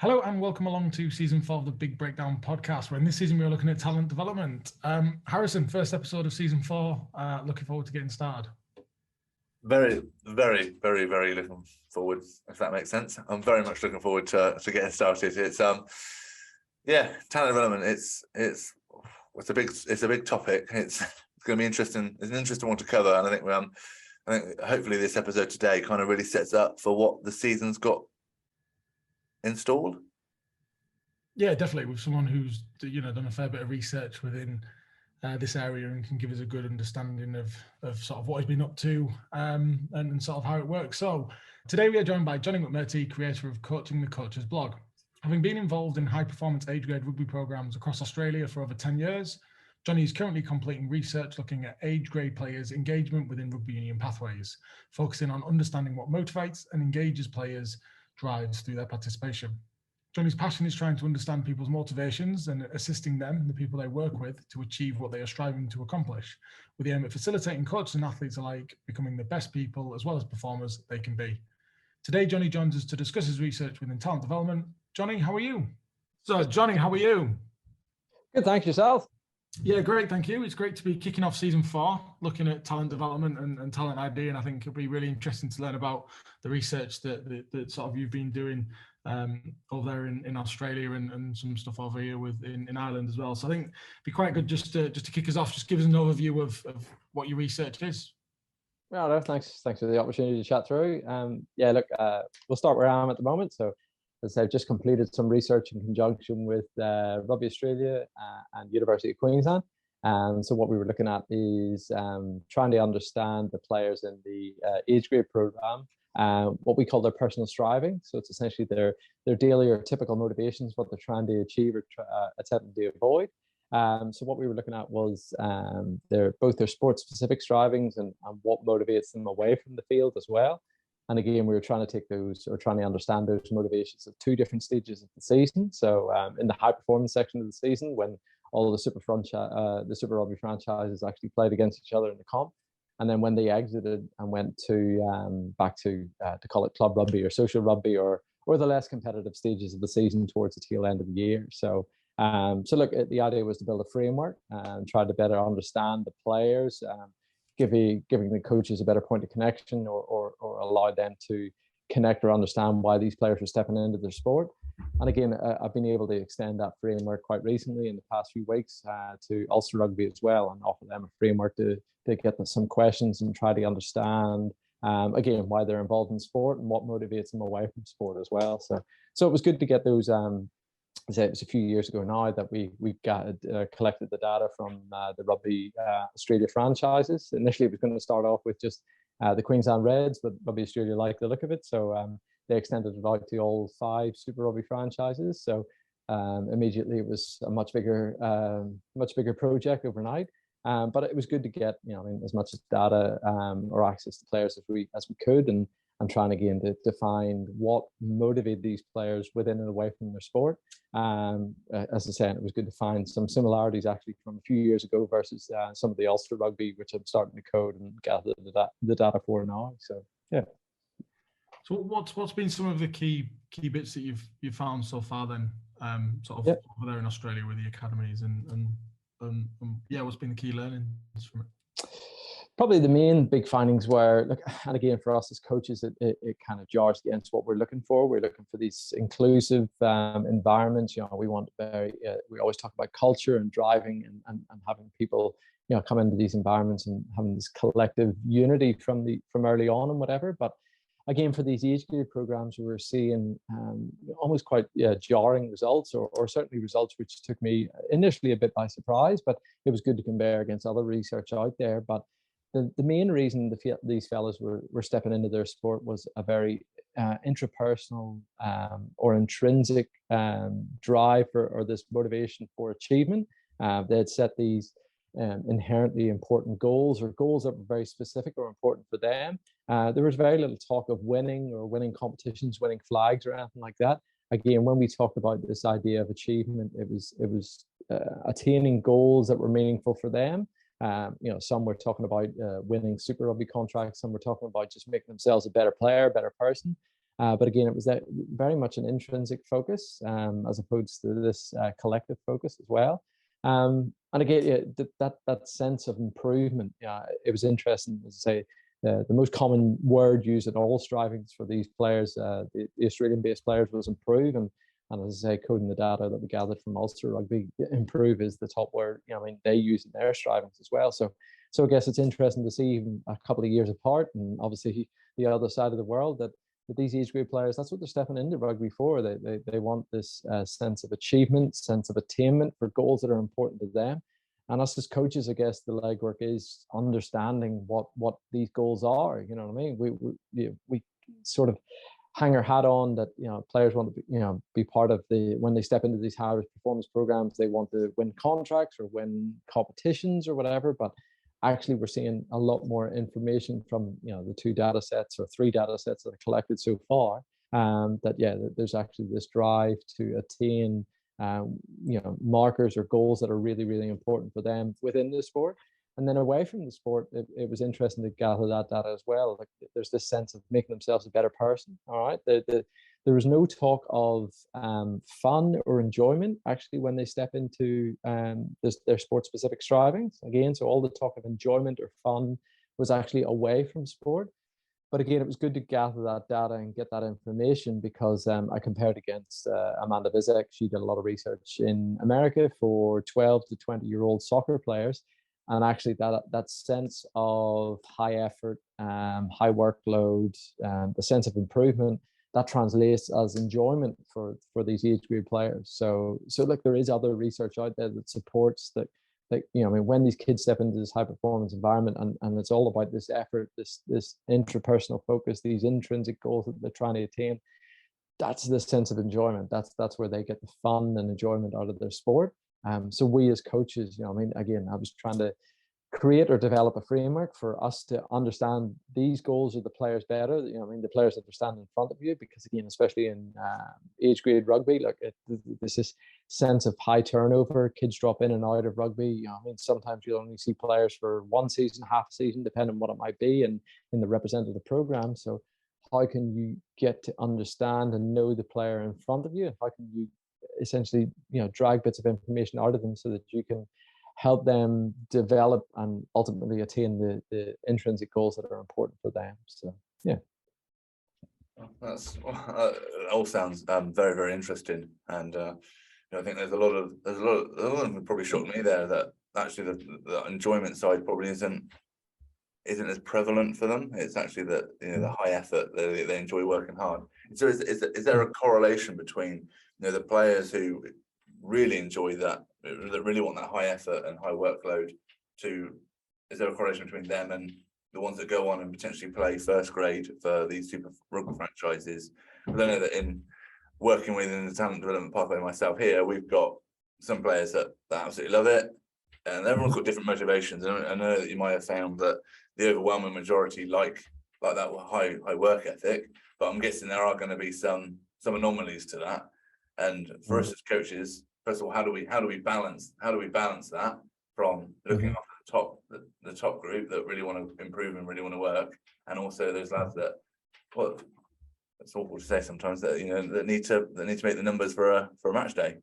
Hello and welcome along to season 4 of the Big Breakdown podcast, where in this season we are looking at talent development. Harrison, first episode of season 4. Looking forward to getting started. Very looking forward, if that makes sense. I'm very much looking forward to getting started. It's talent development. It's a big topic. It's going to be interesting. It's an interesting one to cover, and I think hopefully this episode today kind of really sets up for what the season's got installed. Yeah, definitely, with someone who's done a fair bit of research within this area and can give us a good understanding of sort of what he's been up to and sort of how it works. So today we are joined by Jonny McMurtry, creator of Coaching the Coaches blog. Having been involved in high performance age grade rugby programs across Australia for over 10 years, Jonny is currently completing research looking at age grade players' engagement within rugby union pathways, focusing on understanding what motivates and engages players' drives through their participation. Jonny's passion is trying to understand people's motivations and assisting them, the people they work with, to achieve what they are striving to accomplish, with the aim of facilitating coaches and athletes alike becoming the best people as well as performers they can be. Today, Jonny joins us to discuss his research within talent development. Jonny, how are you? So, Jonny, how are you? Good, thanks. Yourself? Yeah, great, thank you. It's great to be kicking off season 4, looking at talent development and talent ID, and I think it'll be really interesting to learn about the research that sort of you've been doing over there in Australia and some stuff over here in Ireland as well. So I think it'd be quite good just to kick us off, just give us an overview of what your research is. Yeah, no, thanks for the opportunity to chat through. We'll start where I am at the moment. So as I've just completed some research in conjunction with Rugby Australia and University of Queensland. So what we were looking at is trying to understand the players in the age grade program, what we call their personal striving. So it's essentially their daily or typical motivations, what they're trying to achieve or attempting to avoid. So what we were looking at was both their sport specific strivings and what motivates them away from the field as well. And again, we were trying to understand those motivations at 2 different stages of the season. So in the high performance section of the season, when all of the Super Rugby franchises actually played against each other in the comp, and then when they exited and went to back to call it club rugby or social rugby or the less competitive stages of the season towards the tail end of the year. So look, the idea was to build a framework and try to better understand the players. Giving the coaches a better point of connection or allow them to connect or understand why these players are stepping into their sport. And again, I've been able to extend that framework quite recently in the past few weeks to Ulster Rugby as well, and offer them a framework to get them some questions and try to understand again why they're involved in sport and what motivates them away from sport as well. So it was good to get those. It was a few years ago now that we collected the data from the Rugby Australia franchises. Initially, it was going to start off with just the Queensland Reds, but Rugby Australia liked the look of it, so they extended it out to all 5 Super Rugby franchises. So immediately, it was a much bigger project overnight. But it was good to get as much data or access to players as we could, and trying again to find what motivated these players within and away from their sport. As I said, it was good to find some similarities actually from a few years ago versus some of the Ulster Rugby, which I'm starting to code and gather the data for now. So yeah. So what's been some of the key bits that you've found so far then, over there in Australia with the academies and what's been the key learnings from it? Probably the main big findings were, and again for us as coaches, it kind of jars against what we're looking for. We're looking for these inclusive environments. We want we always talk about culture and driving and having people come into these environments and having this collective unity from early on and whatever. But again, for these age group programs, we were seeing almost quite jarring results, or certainly results which took me initially a bit by surprise. But it was good to compare against other research out there. But the main reason these fellas were stepping into their sport was a very intrapersonal or intrinsic drive or this motivation for achievement. They had set these inherently important goals, or goals that were very specific or important for them. There was very little talk of winning or winning competitions, winning flags, or anything like that. Again, when we talked about this idea of achievement, it was attaining goals that were meaningful for them. Some were talking about winning Super Rugby contracts. Some were talking about just making themselves a better player, better person. But again, it was that very much an intrinsic focus as opposed to this collective focus as well. And again, that sense of improvement, it was interesting to say. The most common word used in all strivings for these players, the Australian-based players, was improve. And as I say, coding the data that we gathered from Ulster Rugby, improve is the top word. They use in their strivings as well. So I guess it's interesting to see, even a couple of years apart, and obviously the other side of the world, that these age group players, that's what they're stepping into rugby for. They want this sense of achievement, sense of attainment for goals that are important to them. And us as coaches, I guess the legwork is understanding what these goals are. You know what I mean? We sort of hang our hat on that. Players want to be part of when they step into these high performance programs, they want to win contracts or win competitions or whatever. But actually, we're seeing a lot more information from the 2 data sets or 3 data sets that are collected so far. That there's actually this drive to attain markers or goals that are really, really important for them within the sport. And then away from the sport, it was interesting to gather that data as well. Like, there's this sense of making themselves a better person. All right. There was no talk of fun or enjoyment actually when they step into their sport specific strivings. Again, so all the talk of enjoyment or fun was actually away from sport. But again, it was good to gather that data and get that information, because I compared against Amanda Vizek. She did a lot of research in America for 12 to 20-year-old soccer players. And actually that sense of high effort, high workload, the sense of improvement, that translates as enjoyment for these age group players. So like, there is other research out there that supports that. When these kids step into this high performance environment, and it's all about this effort, this intrapersonal focus, these intrinsic goals that they're trying to attain, that's the sense of enjoyment. That's where they get the fun and enjoyment out of their sport. So we as coaches, again, I was trying to create or develop a framework for us to understand these goals of the players better. The players that are standing in front of you, because again, especially in age grade rugby, like there's this sense of high turnover. Kids drop in and out of rugby. Sometimes you'll only see players for one season, half a season, depending on what it might be, and in the representative program. So how can you get to understand and know the player in front of you? How can you essentially, drag bits of information out of them so that you can help them develop and ultimately attain the intrinsic goals that are important for them? So yeah, that's it all sounds very, very interesting. And I think there's a lot of them probably shocked me there, that actually the enjoyment side probably isn't as prevalent for them. It's actually that the high effort, they enjoy working hard. So is there a correlation between the players who really enjoy that really want that high effort and high workload, is there a correlation between them and the ones that go on and potentially play first grade for these super rugby franchises? I don't know that in working within the talent development pathway myself here, we've got some players that absolutely love it, and everyone's got different motivations. And I know that you might have found that the overwhelming majority like that high work ethic, but I'm guessing there are going to be some anomalies to that. And for us as coaches, first of all, how do we balance that from looking after the top group that really want to improve and really want to work, and also those lads that, well, it's awful to say sometimes, that that need to make the numbers for a match day.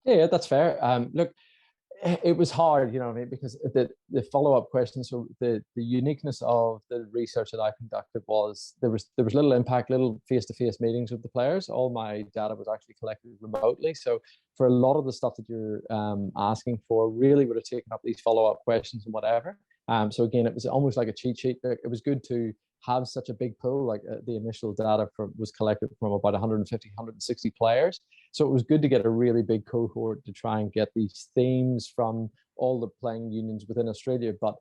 Yeah, that's fair. Look, it was hard, because the follow-up questions. So the uniqueness of the research that I conducted was there was little impact, little face-to-face meetings with the players. All my data was actually collected remotely. So for a lot of the stuff that you're asking for, really would have taken up these follow-up questions and whatever. So again, it was almost like a cheat sheet. It was good to have such a big pool. Like the initial data was collected from about 150, 160 players. So it was good to get a really big cohort to try and get these themes from all the playing unions within Australia. But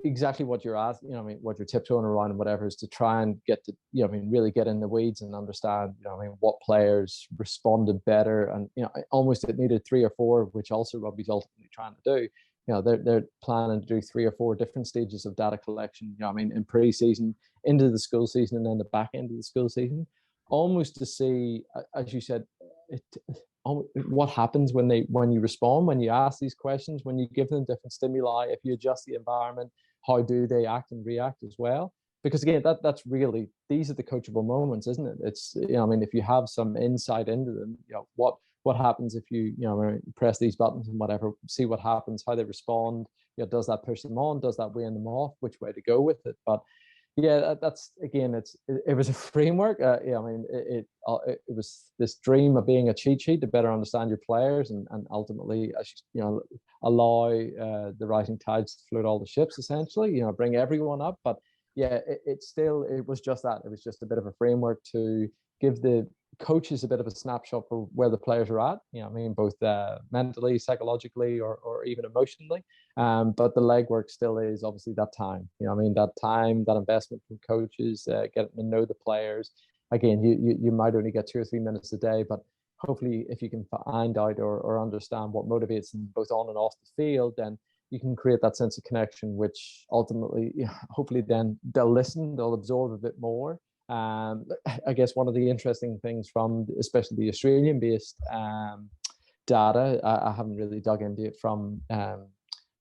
exactly what you're asking, what you're tiptoeing around and whatever, is to try and get to, really get in the weeds and understand, what players responded better. And, almost it needed 3 or 4, which also Rugby's ultimately trying to do. They're planning to do 3 or 4 different stages of data collection, in pre-season, into the school season, and then the back end of the school season, almost to see, as you said, what happens when you respond, when you ask these questions, when you give them different stimuli, if you adjust the environment, how do they act and react as well? because again, that's really, these are the coachable moments, isn't it? It's, I mean, if you have some insight into them, what happens if you press these buttons and whatever, see what happens, how they respond. Does that push them on? Does that wean them off? Which way to go with it? But yeah, that's again, it was a framework. I mean, it was this dream of being a cheat sheet to better understand your players and ultimately, allow the rising tides to float all the ships, essentially. Bring everyone up. But yeah, it was just that. It was just a bit of a framework to give the coaches a bit of a snapshot for where the players are at. I mean, both mentally, psychologically, or even emotionally. But the legwork still is obviously that time. I mean, that time, that investment from coaches, getting to know the players. Again, you might only get 2 or 3 minutes a day, but hopefully, if you can find out or understand what motivates them both on and off the field, then you can create that sense of connection, which ultimately, hopefully, then they'll listen, they'll absorb a bit more. I guess one of the interesting things from especially the Australian-based data, I haven't really dug into it from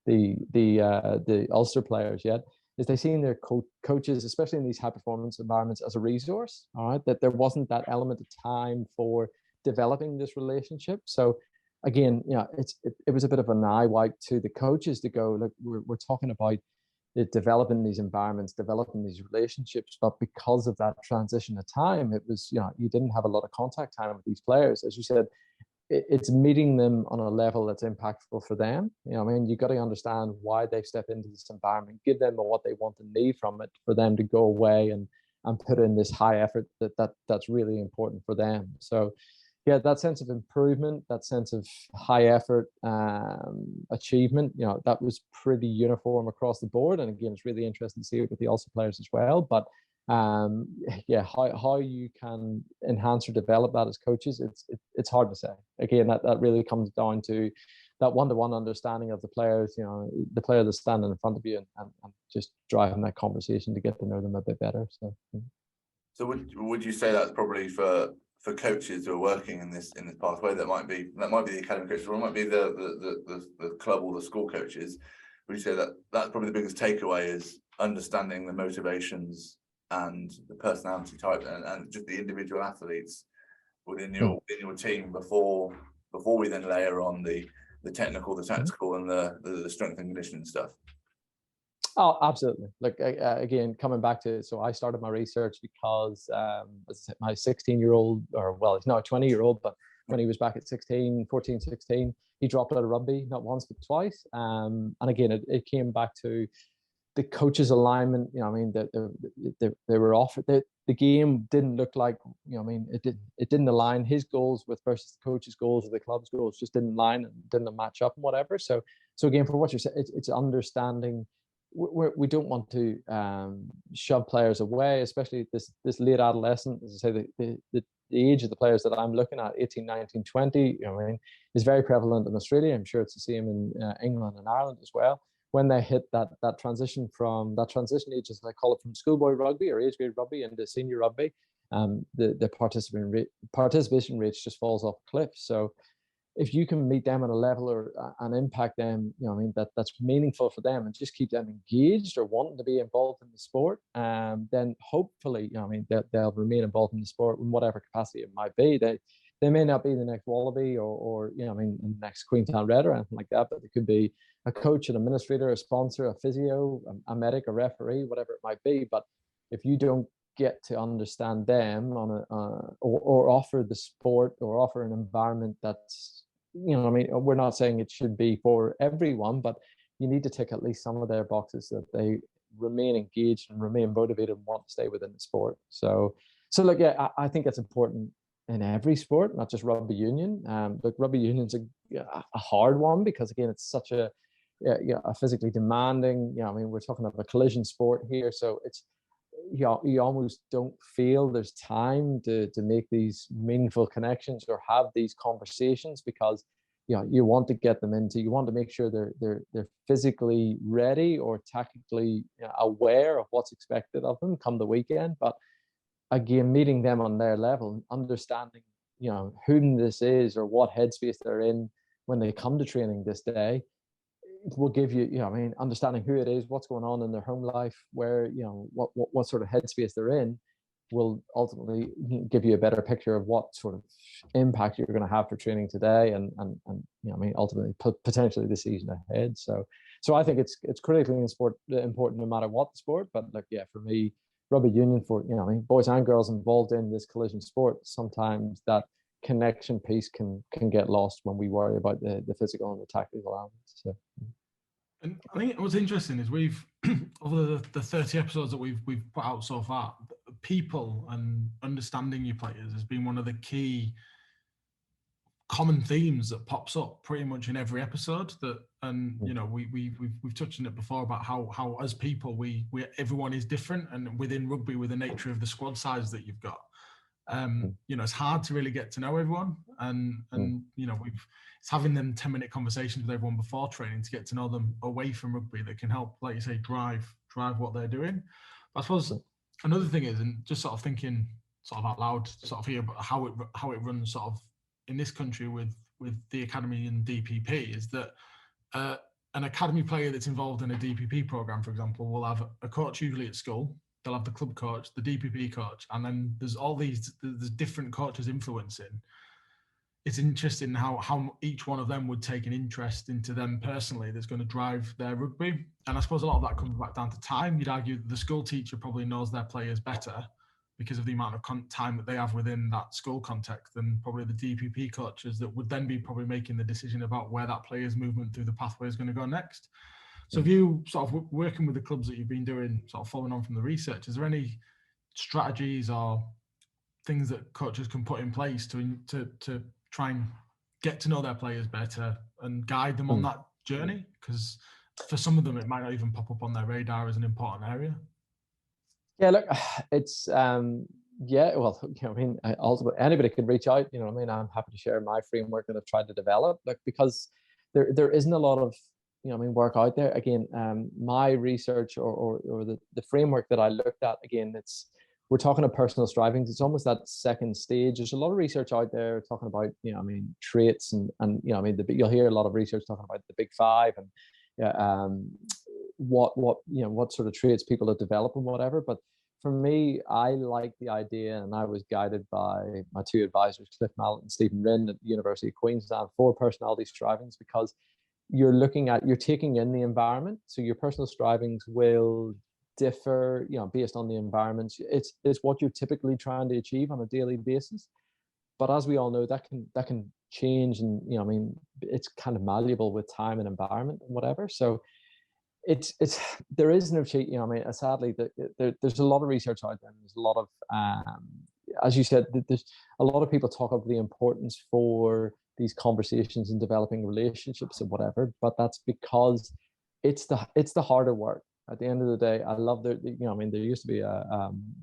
the Ulster players yet, is they seen their coaches, especially in these high performance environments, as a resource. All right, that there wasn't that element of time for developing this relationship. So again, it was a bit of an eye wipe to the coaches to go, look, we're talking about developing these environments, developing these relationships, but because of that transition of time, it was, you didn't have a lot of contact time with these players. As you said, it's meeting them on a level that's impactful for them. I mean, you got to understand why they've stepped into this environment, give them what they want and need from it for them to go away and put in this high effort that's really important for them. So yeah, that sense of improvement, that sense of high effort achievement, that was pretty uniform across the board. And again, it's really interesting to see it with the Ulster players as well. But yeah, how you can enhance or develop that as coaches, it's hard to say. Again, that really comes down to that one-to-one understanding of the players, the player that's standing in front of you and just driving that conversation to get to know them a bit better. So would you say that's probably for coaches who are working in this pathway, that might be the academy coaches, or it might be the club or the school coaches? Would you say that that's probably the biggest takeaway, is understanding the motivations and the personality type and just the individual athletes within your team before we then layer on the technical, the tactical, and the strength and conditioning stuff? Oh, absolutely. Like, again, coming back to it, so I started my research because my 16-year-old, or well, he's now a 20-year-old, but when he was back at 14, 16, he dropped out of rugby, not once, but twice. And again, it came back to the coach's alignment. I mean, they were offered, the game didn't look like, I mean, it didn't align his goals with versus the coach's goals or the club's goals, just didn't align and didn't match up and whatever. So again, for what you're saying, it's understanding. We don't want to shove players away, especially this late adolescent. As I say, the age of the players that I'm looking at, 18, 19, 20, I mean, is very prevalent in Australia. I'm sure it's the same in England and Ireland as well. When they hit that transition age, as I call it, from schoolboy rugby or age grade rugby into senior rugby, the participation rate just falls off a cliff. So if you can meet them at a level and impact them, I mean, that's meaningful for them and just keep them engaged or wanting to be involved in the sport, then hopefully, I mean, they'll remain involved in the sport in whatever capacity it might be. They may not be the next Wallaby or I mean, the next Queenstown Red or anything like that, but they could be a coach, an administrator, a sponsor, a physio, a medic, a referee, whatever it might be. But if you don't get to understand them or offer the sport or offer an environment that's, I mean, we're not saying it should be for everyone, but you need to tick at least some of their boxes that they remain engaged and remain motivated and want to stay within the sport. So look, yeah, I think it's important in every sport, not just rugby union. Look, rugby union's a hard one because again, it's such a physically demanding. I mean, we're talking about a collision sport here, so it's you almost don't feel there's time to make these meaningful connections or have these conversations because you want to get them into, you want to make sure they're physically ready or tactically aware of what's expected of them come the weekend. But again, meeting them on their level, understanding whom this is or what headspace they're in when they come to training this day, will give you, I mean, understanding who it is, what's going on in their home life, where, what sort of headspace they're in, will ultimately give you a better picture of what sort of impact you're going to have for training today, and I mean, ultimately potentially the season ahead. So I think it's critically important no matter what the sport. But like, yeah, for me, rugby union, for I mean, boys and girls involved in this collision sport, sometimes that connection piece can get lost when we worry about the physical and the tactical elements. So. And I think what's interesting is we've, over the 30 episodes that we've put out so far, people and understanding your players has been one of the key common themes that pops up pretty much in every episode. That, and we've touched on it before about how as people we everyone is different, and within rugby, with the nature of the squad size that you've got, it's hard to really get to know everyone, and it's having them 10-minute conversations with everyone before training to get to know them away from rugby that can help, like you say, drive what they're doing. But I suppose another thing is, and just sort of thinking sort of out loud, sort of here about how it runs sort of in this country with the academy and DPP, is that an academy player that's involved in a DPP program, for example, will have a coach usually at school. They'll have the club coach, the DPP coach, and then there's different coaches influencing. It's interesting how each one of them would take an interest into them personally that's going to drive their rugby. And I suppose a lot of that comes back down to time. You'd argue that the school teacher probably knows their players better because of the amount of time that they have within that school context than probably the DPP coaches that would then be probably making the decision about where that player's movement through the pathway is going to go next. So if you sort of working with the clubs that you've been doing, sort of following on from the research, is there any strategies or things that coaches can put in place to try and get to know their players better and guide them on that journey? Because for some of them, it might not even pop up on their radar as an important area. Yeah, look, it's well, I mean, ultimately anybody can reach out. I mean, I'm happy to share my framework that I've tried to develop, like, because there isn't a lot of work out there. Again, my research or the framework that I looked at, again, we're talking of personal strivings. It's almost that second stage. There's a lot of research out there talking about, traits and you'll hear a lot of research talking about the big five and what sort of traits people are developing, whatever. But for me, I like the idea, and I was guided by my two advisors, Cliff Mallet and Stephen Rinn at the University of Queensland, for personality strivings, because you're taking in the environment. So your personal strivings will differ, based on the environment. It's what you're typically trying to achieve on a daily basis. But as we all know, that can change, and it's kind of malleable with time and environment and whatever. So there is no cheat. Sadly, there's a lot of research out there. And there's a lot of, as you said, there's a lot of people talk of the importance for these conversations and developing relationships and whatever. But that's because it's the harder work. At the end of the day, I love there used to be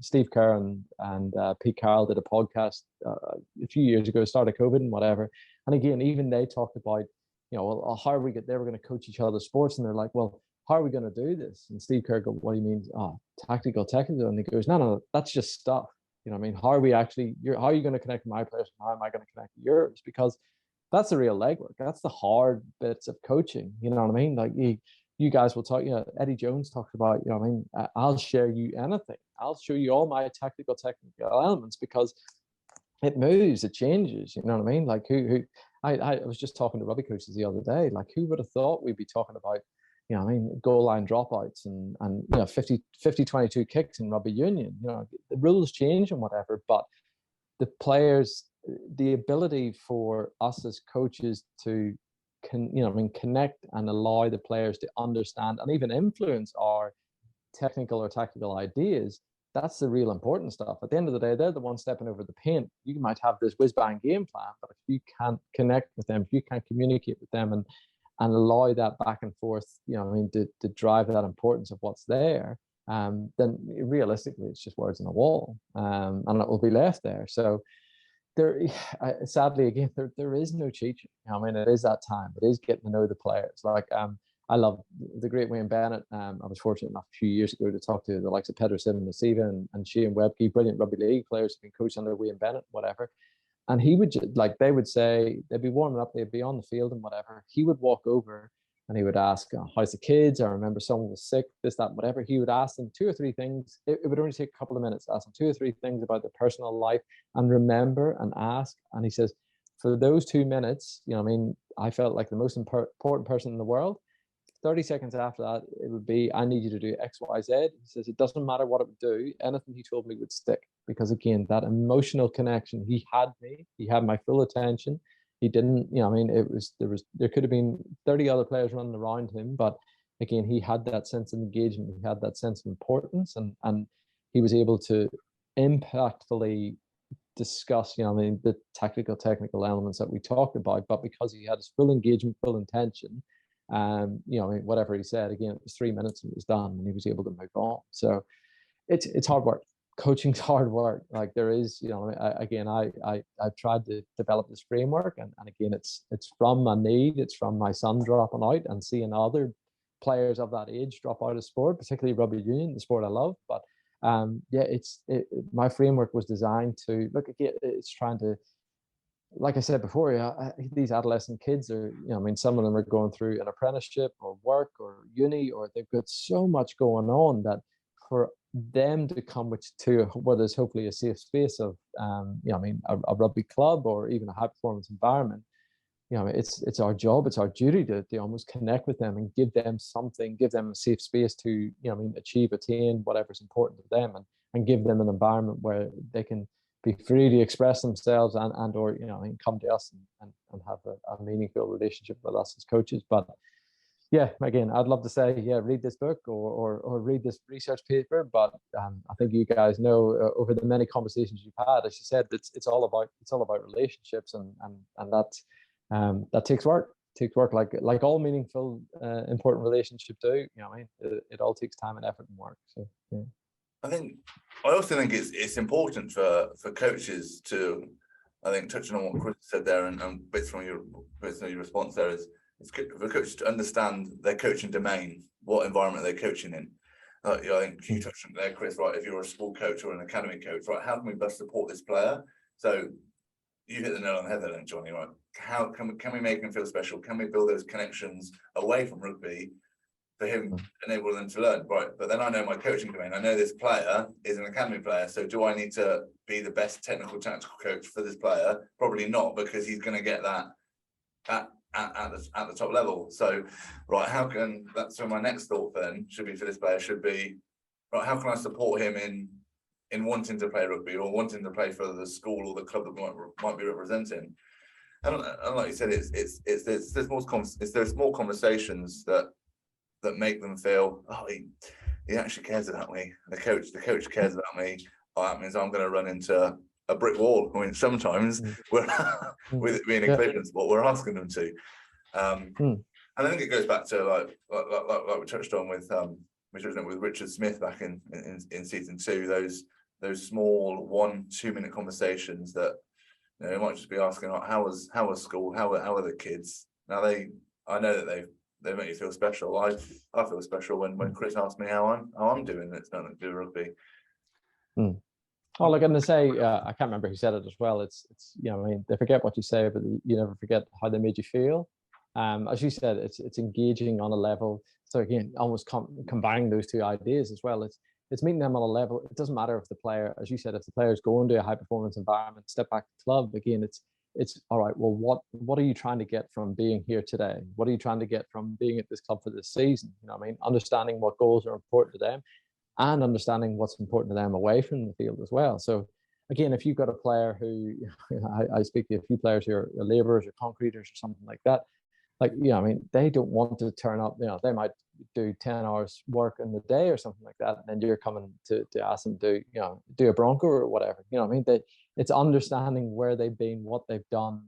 Steve Kerr and Pete Carroll did a podcast a few years ago, started COVID and whatever. And again, even they talked about, well, how are we they were going to coach each other's sports, and they're like, well, how are we going to do this? And Steve Kerr goes, what do you mean? Oh, tactical, technical. And he goes, no, that's just stuff. How are we actually, how are you going to connect my players? And how am I going to connect yours? Because that's the real legwork. That's the hard bits of coaching. You know what I mean? Like you guys will talk, Eddie Jones talked about, I'll share you anything. I'll show you all my technical elements, because it moves, it changes. You know what I mean? Like I was just talking to rugby coaches the other day, like who would have thought we'd be talking about, goal line dropouts and 50-22 kicks in rugby union. The rules change and whatever, but the players, the ability for us as coaches to connect and allow the players to understand and even influence our technical or tactical ideas, that's the real important stuff. At the end of the day, they're the ones stepping over the paint. You might have this whiz-bang game plan, but if you can't connect with them, if you can't communicate with them and allow that back and forth, to drive that importance of what's there, then realistically, it's just words on a wall, and it will be left there. So sadly, again, there is no cheat sheet. It is that time. It is getting to know the players. Like, I love the great Wayne Bennett. I was fortunate enough a few years ago to talk to the likes of Pedersen and Nasiva and Shane Webke, brilliant rugby league players who've been coached under Wayne Bennett, whatever. And he would they would say, they'd be warming up, they'd be on the field and whatever. He would walk over and he would ask, how's the kids? I remember someone was sick, this, that, whatever. He would ask them 2 or 3 things. It would only take a couple of minutes to ask them 2 or 3 things about their personal life and remember and ask. And he says, for those 2 minutes, I felt like the most important person in the world. 30 seconds after that, it would be, I need you to do X, Y, Z. He says, it doesn't matter what it would do. Anything he told me would stick. Because again, that emotional connection, he had me, he had my full attention. He didn't, there could have been 30 other players running around him, but again, he had that sense of engagement. He had that sense of importance, and he was able to impactfully discuss, the technical elements that we talked about, but because he had his full engagement, full intention, whatever he said, again, it was 3 minutes and it was done, and he was able to move on. So it's hard work. Coaching's hard work. Like there is, I've tried to develop this framework, and again, it's from my need, it's from my son dropping out and seeing other players of that age drop out of sport, particularly rugby union, the sport I love. But my framework was designed to look again. It's trying to, like I said before, these adolescent kids are, some of them are going through an apprenticeship or work or uni, or they've got so much going on that for them to come to what is hopefully a safe space of, a rugby club or even a high performance environment, it's our job, it's our duty to almost connect with them and give them something, give them a safe space to, attain whatever's important to them, and give them an environment where they can be free to express themselves and or come to us and have a meaningful relationship with us as coaches. But yeah, again, I'd love to say, read this book or read this research paper, but I think you guys know over the many conversations you've had, as you said, it's all about relationships, and that takes work. Takes work, like all meaningful, important relationships do. It all takes time and effort and work. So yeah. I also think it's important for coaches to, I think, touching on what Kris said there and bits from your response there, is it's good for coaches to understand their coaching domain, what environment they're coaching in. I think you touched on there, Kris, right? If you're a school coach or an academy coach, right, how can we best support this player? So you hit the nail on the head there, then, Jonny, right? How can we make him feel special? Can we build those connections away from rugby for him, enable them to learn, right? But then I know my coaching domain. I know this player is an academy player. So do I need to be the best tactical coach for this player? Probably not, because he's going to get that at the top level. So, right, so my next thought then should be for this player should be, right, how can I support him in wanting to play rugby or wanting to play for the school or the club that might be representing? And like you said, there's more conversations that make them feel, oh, he actually cares about me. The coach cares about me. Oh, that means I'm going to run into a brick wall. I mean, sometimes with it being a collision sport, we're asking them to. And I think it goes back to like we touched on with Richard Smith back in season 2. Those small 1-2 minute conversations that you might just be asking, like, how was school? How are the kids? Now I know that they make you feel special. I feel special when Kris asks me how I'm doing. It's nothing to do with rugby. Oh, look, and to say, I can't remember who said it as well. It's they forget what you say, but you never forget how they made you feel. As you said, it's engaging on a level. So again, almost combining those two ideas as well. It's meeting them on a level. It doesn't matter if the player, as you said, if the player is going to a high performance environment, step back to the club. Again, it's all right. Well, what are you trying to get from being here today? What are you trying to get from being at this club for this season? Understanding what goals are important to them, and understanding what's important to them away from the field as well. So again, if you've got a player who, I speak to a few players who are labourers or concreters or something like that, they don't want to turn up, they might do 10 hours work in the day or something like that, and then you're coming to ask them to do a bronco or whatever. It's understanding where they've been, what they've done,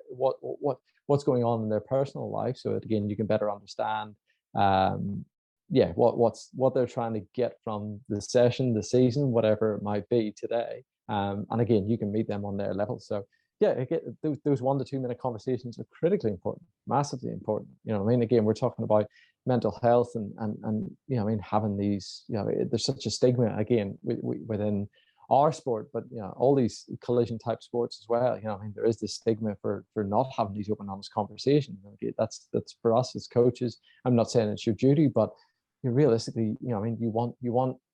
what's going on in their personal life, so that again you can better understand what they're trying to get from the session, the season, whatever it might be today. And again, you can meet them on their level. So yeah, again, those 1 to 2 minute conversations are critically important, massively important. Again, we're talking about mental health and having these, there's such a stigma again within our sport, but all these collision type sports as well. I mean, there is this stigma for not having these open, honest conversations. Okay, that's for us as coaches. I'm not saying it's your duty, but realistically, I mean, you want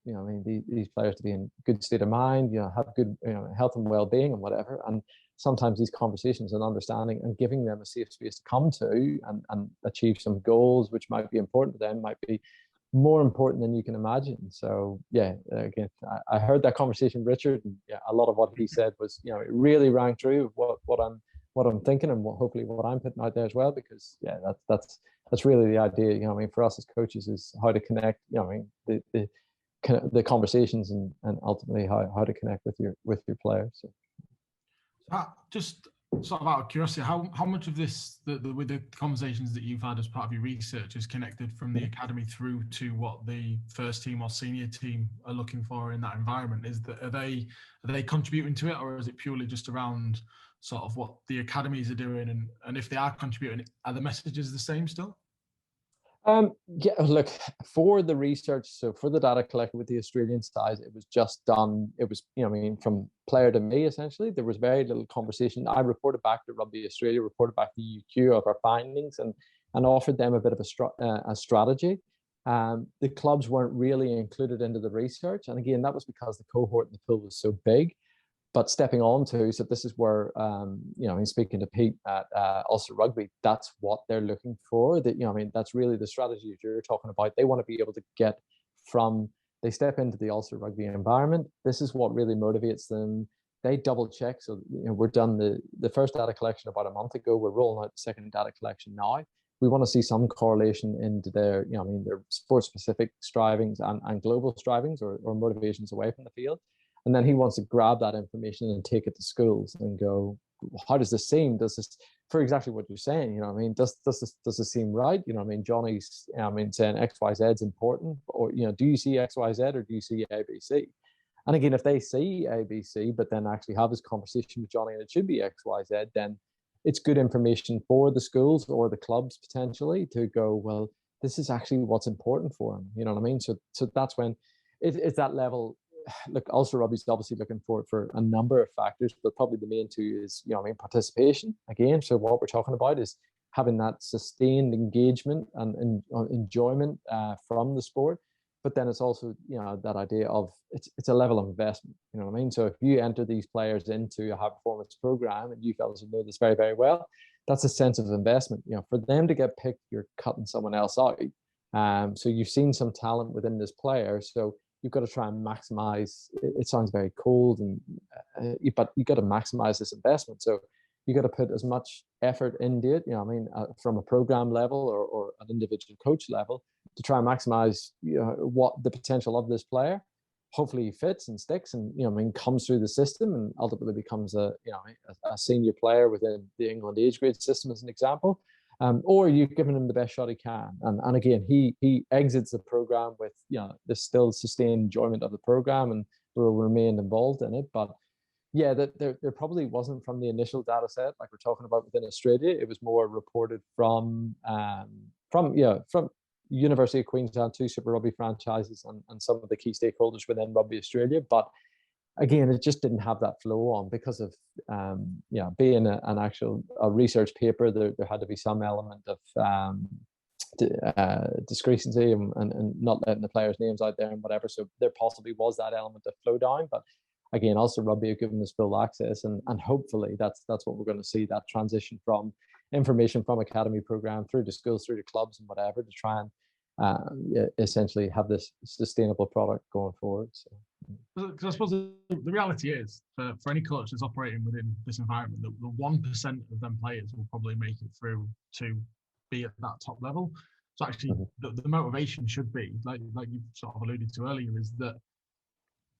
I mean, these players to be in good state of mind, have good health and well-being and whatever. And sometimes these conversations and understanding and giving them a safe space to come to and achieve some goals, which might be important to them, might be more important than you can imagine. So yeah, again, I heard that conversation, Richard, and a lot of what he said was, it really rang true of what I'm thinking and hopefully what I'm putting out there as well, because that's really the idea. I mean, for us as coaches is how to connect. I mean, the conversations and ultimately how to connect with your players. So. Just sort of out of curiosity, how much of this, with the conversations that you've had as part of your research, is connected from the academy through to what the first team or senior team are looking for in that environment? Are they contributing to it, or is it purely just around sort of what the academies are doing? And if they are contributing, are the messages the same still? Yeah, look, for the research, so for the data collected with the Australian side, it was just done. It was, I mean, from player to me, essentially, there was very little conversation. I reported back to Rugby Australia, reported back to UQ of our findings, and offered them a bit of a strategy. The clubs weren't really included into the research, and again, that was because the cohort in the pool was so big. But stepping on to, so this is where, in speaking to Pete at Ulster Rugby, that's what they're looking for. That, I mean, that's really the strategy you're talking about. They want to be able to get they step into the Ulster Rugby environment. This is what really motivates them. They double check. So, we're done the first data collection about a month ago. We're rolling out the second data collection now. We want to see some correlation into their, their sport specific strivings and global strivings or motivations away from the field. And then he wants to grab that information and take it to schools and go, how does this seem? Does this, for exactly what you're saying, does this seem right? Jonnys, saying X, Y, Z is important, or, do you see X, Y, Z, or do you see A, B, C? And again, if they see A, B, C, but then actually have this conversation with Jonny and it should be X, Y, Z, then it's good information for the schools or the clubs potentially to go, well, this is actually what's important for them. You know what I mean? So that's when it's that level. Look, Ulster Rugby is obviously looking for a number of factors, but probably the main two is, participation again. So what we're talking about is having that sustained engagement and enjoyment from the sport. But then it's also, that idea of it's a level of investment. You know what I mean? So if you enter these players into a high performance program, and you fellas know this very, very well, that's a sense of investment. For them to get picked, you're cutting someone else out. So you've seen some talent within this player. So you've got to try and maximize. It sounds very cold, but you've got to maximize this investment. So you got to put as much effort into it. From a program level or an individual coach level to try and maximize, what the potential of this player. Hopefully he fits and sticks, and comes through the system and ultimately becomes a senior player within the England age grade system, as an example. Or you've given him the best shot he can. And again, he exits the program with, the still sustained enjoyment of the program and will remain involved in it. But yeah, that there probably wasn't from the initial data set, like we're talking about within Australia. It was more reported from University of Queensland, 2 Super Rugby franchises and some of the key stakeholders within Rugby Australia. But again, it just didn't have that flow on because of being an actual research paper. There had to be some element of discrepancy and not letting the players' names out there and whatever. So there possibly was that element of flow down. But again, also Rugby have given us full access, and hopefully that's what we're going to see, that transition from information from academy program through to schools, through to clubs and whatever, to try and essentially have this sustainable product going forward. So. Because I suppose the reality is, for any coach that's operating within this environment, the 1% of them players will probably make it through to be at that top level. So actually, the motivation should be, like you sort of alluded to earlier, is that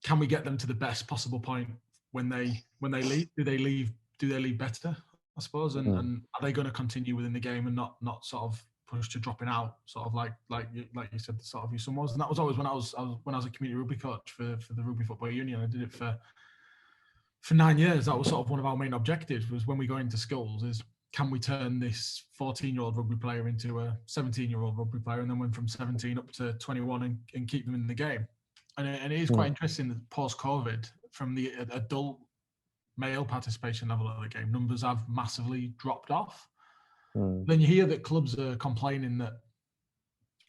can we get them to the best possible point when they leave? Do they leave better, I suppose? And are they going to continue within the game and not sort of push to dropping out, sort of like you said, the sort of some was. And that was always when I was a community rugby coach for the Rugby Football Union. I did it for 9 years. That was sort of one of our main objectives, was when we go into schools, is can we turn this 14-year-old rugby player into a 17-year-old rugby player, and then went from 17 up to 21 and keep them in the game. And it is quite interesting that post-COVID, from the adult male participation level of the game, numbers have massively dropped off. Then you hear that clubs are complaining that,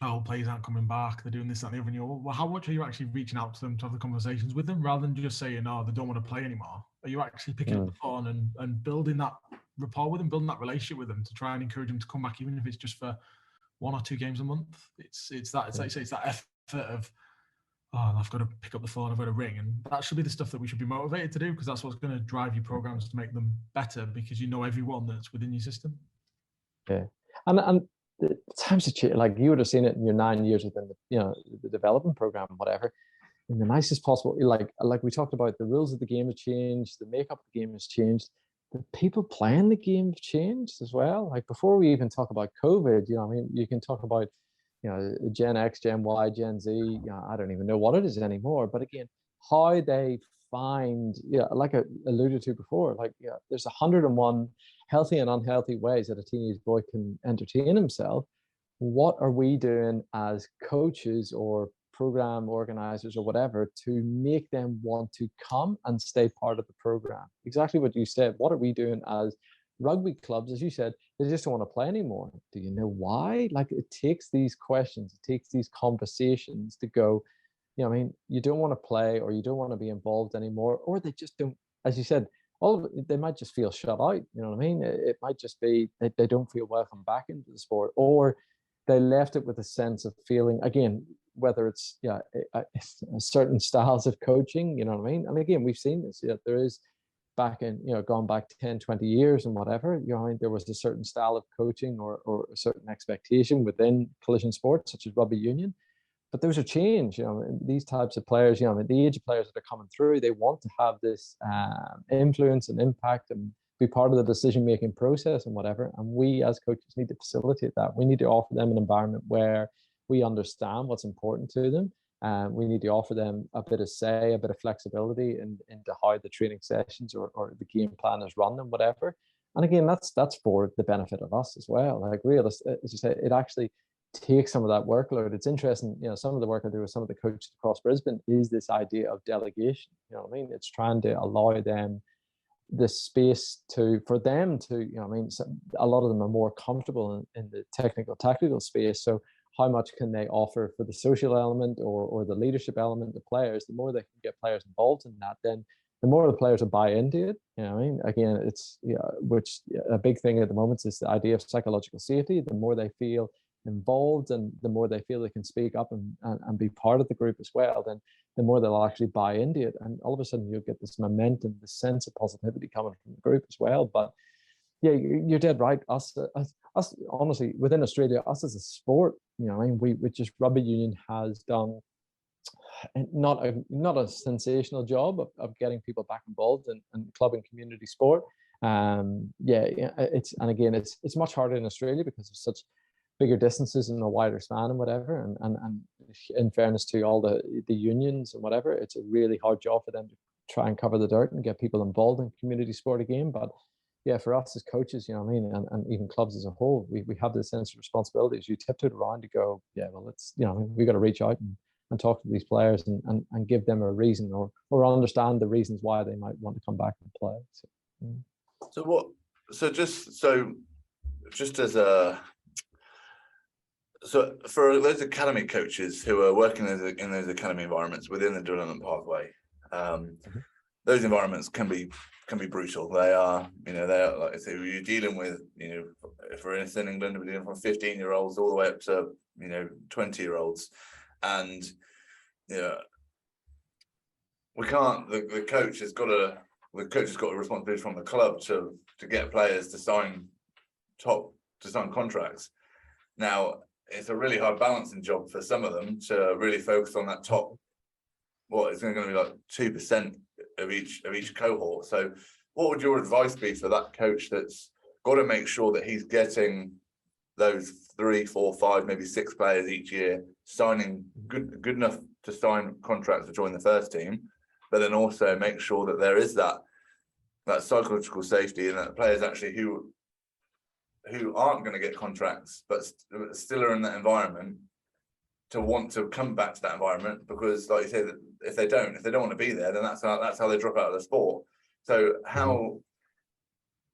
oh, players aren't coming back, they're doing this, that, and the other. And you're, well, how much are you actually reaching out to them to have the conversations with them, rather than just saying, oh, they don't want to play anymore? Are you actually picking up the phone and building that rapport with them, building that relationship with them to try and encourage them to come back, even if it's just for 1 or 2 games a month? It's like you say, it's that effort of, oh, I've got to pick up the phone, I've got to ring. And that should be the stuff that we should be motivated to do, because that's what's going to drive your programs to make them better, because you know everyone that's within your system. Yeah. And the times have changed. Like, you would have seen it in your 9 years within the development program, whatever, in the nicest possible, like we talked about, the rules of the game have changed, the makeup of the game has changed, the people playing the game have changed as well. Like, before we even talk about COVID, I mean, you can talk about, Gen X, Gen Y, Gen Z, I don't even know what it is anymore. But again, how they find, like I alluded to before, like, there's 101 healthy and unhealthy ways that a teenage boy can entertain himself. What are we doing as coaches or program organizers or whatever to make them want to come and stay part of the program? Exactly what you said. What are we doing as rugby clubs? As you said, they just don't want to play anymore. Do you know why? Like, it takes these questions, it takes these conversations to go, I mean, you don't want to play, or you don't want to be involved anymore, or they just don't, as you said, they might just feel shut out. You know what I mean? It might just be that they don't feel welcome back into the sport, or they left it with a sense of feeling, again, whether it's certain styles of coaching, you know what I mean? And again, we've seen this. There is, back in, gone back 10, 20 years and whatever, I mean, there was a certain style of coaching or a certain expectation within collision sports, such as rugby union. But those are changed, these types of players, the age of players that are coming through, they want to have this influence and impact and be part of the decision-making process and whatever. And we as coaches need to facilitate that. We need to offer them an environment where we understand what's important to them. We need to offer them a bit of say, a bit of flexibility into how the training sessions or the game plan is run and whatever. And again, that's for the benefit of us as well. Like, as you say, it actually take some of that workload. It's interesting, some of the work I do with some of the coaches across Brisbane is this idea of delegation. You know what I mean? It's trying to allow them the space for them to, a lot of them are more comfortable in the technical, tactical space. So how much can they offer for the social element or the leadership element of players? The more they can get players involved in that, then the more the players will buy into it. You know what I mean? Again, it's, which a big thing at the moment is the idea of psychological safety. The more they feel involved and the more they feel they can speak up and be part of the group as well, then the more they'll actually buy into it. And all of a sudden you'll get this momentum, this sense of positivity coming from the group as well. But yeah, you're dead right. Us honestly, within Australia, us as a sport, I mean, we just, rugby union has done not a sensational job of getting people back involved in club and community sport. It's much harder in Australia because there's such bigger distances and a wider span and whatever. And in fairness to all the unions and whatever, it's a really hard job for them to try and cover the dirt and get people involved in community sport again. But yeah, for us as coaches, and even clubs as a whole, we have this sense of responsibility as you tiptoe around to go, yeah, well, it's, we got to reach out and talk to these players and give them a reason or understand the reasons why they might want to come back and play. So for those academy coaches who are working in those academy environments within the development pathway, those environments can be brutal. They are, like I say, you're dealing with, if we're in England, we're dealing from 15-year-olds all the way up to, 20-year-olds. And, we can't, the coach has got a responsibility from the club to get players to sign contracts. Now, it's a really hard balancing job for some of them to really focus on that top, it's going to be like 2% of each cohort. So what would your advice be for that coach that's got to make sure that he's getting those 3, 4, 5, maybe 6 players each year signing good enough to sign contracts to join the first team, but then also make sure that there is that psychological safety and that players actually who aren't going to get contracts but still are in that environment to want to come back to that environment, because like you say, that if they don't want to be there, then that's how they drop out of the sport. So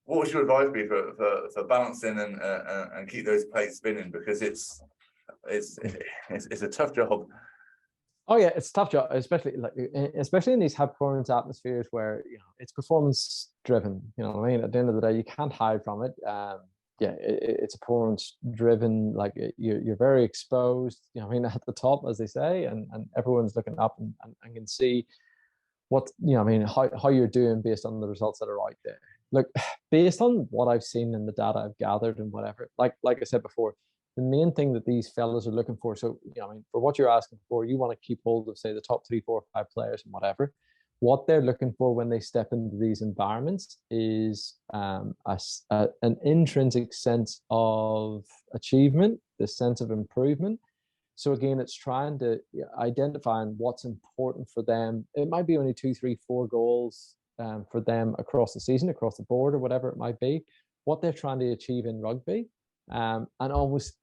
what would your advice be for balancing and keep those plates spinning, because it's a tough job. Oh yeah, it's a tough job, especially in these high performance atmospheres where it's performance driven. You know what I mean? At the end of the day, you can't hide from it. It's performance driven. Like you're very exposed. You know what I mean, at the top, as they say, and everyone's looking up and can see what I mean, how you're doing based on the results that are out there. Look, based on what I've seen in the data I've gathered and whatever, like I said before, the main thing that these fellas are looking for. So, I mean, for what you're asking for, you want to keep hold of, say, the top 3, 4, 5 players and whatever. What they're looking for when they step into these environments is an intrinsic sense of achievement, the sense of improvement. So again, it's trying to identify what's important for them. It might be only 2, 3, 4 goals for them across the season, across the board, or whatever it might be. What they're trying to achieve in rugby, and almost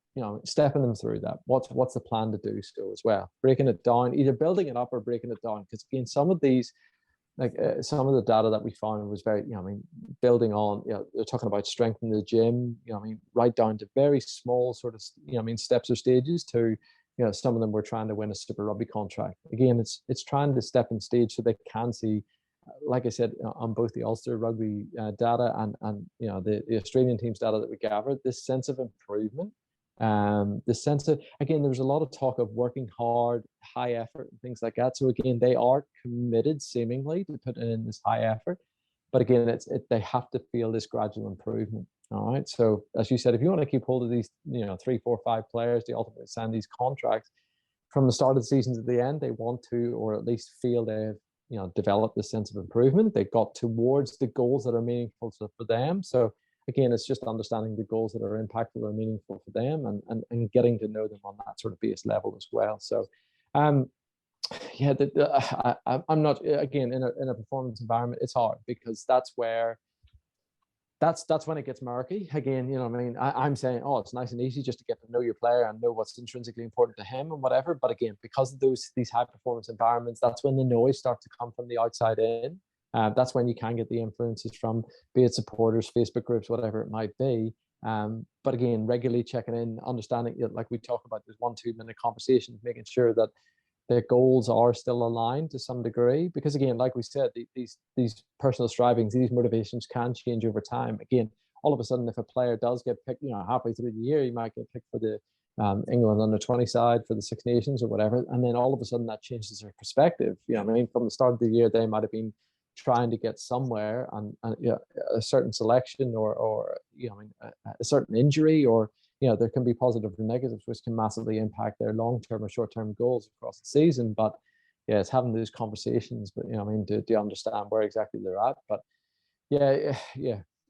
stepping them through that. What's the plan to do so as well? Breaking it down, either building it up or breaking it down. Because again, some of these, some of the data that we found was very, building on, they're talking about strength in the gym, right down to very small sort of, steps or stages to, some of them were trying to win a Super Rugby contract. Again, it's trying to step in stage so they can see, like I said, on both the Ulster Rugby data and the Australian team's data that we gathered, this sense of improvement. The sense of, again, there was a lot of talk of working hard, high effort and things like that. So again, they are committed seemingly to put in this high effort, but again, they have to feel this gradual improvement. All right. So as you said, if you want to keep hold of these, 3, 4, 5 players, they ultimately sign these contracts from the start of the season to the end, they want to, or at least feel they've, developed this sense of improvement. They got towards the goals that are meaningful for them. So again, it's just understanding the goals that are impactful or meaningful for them and getting to know them on that sort of base level as well. So, I'm not, again, in a performance environment, it's hard because that's when it gets murky. Again, I'm saying, it's nice and easy just to get to know your player and know what's intrinsically important to him and whatever. But again, because of these high performance environments, that's when the noise starts to come from the outside in. That's when you can get the influences from, be it supporters, Facebook groups, whatever it might be. But again, regularly checking in, understanding, like we talk about, there's 1-2 minute conversations, making sure that their goals are still aligned to some degree. Because again, like we said, these personal strivings, these motivations can change over time. Again, all of a sudden, if a player does get picked, halfway through the year, he might get picked for the England under-20 side for the Six Nations or whatever, and then all of a sudden that changes their perspective. From the start of the year, they might have been trying to get somewhere and a certain selection or a certain injury, or there can be positive or negatives which can massively impact their long-term or short-term goals across the season. But it's having those conversations, but to understand where exactly they're at. But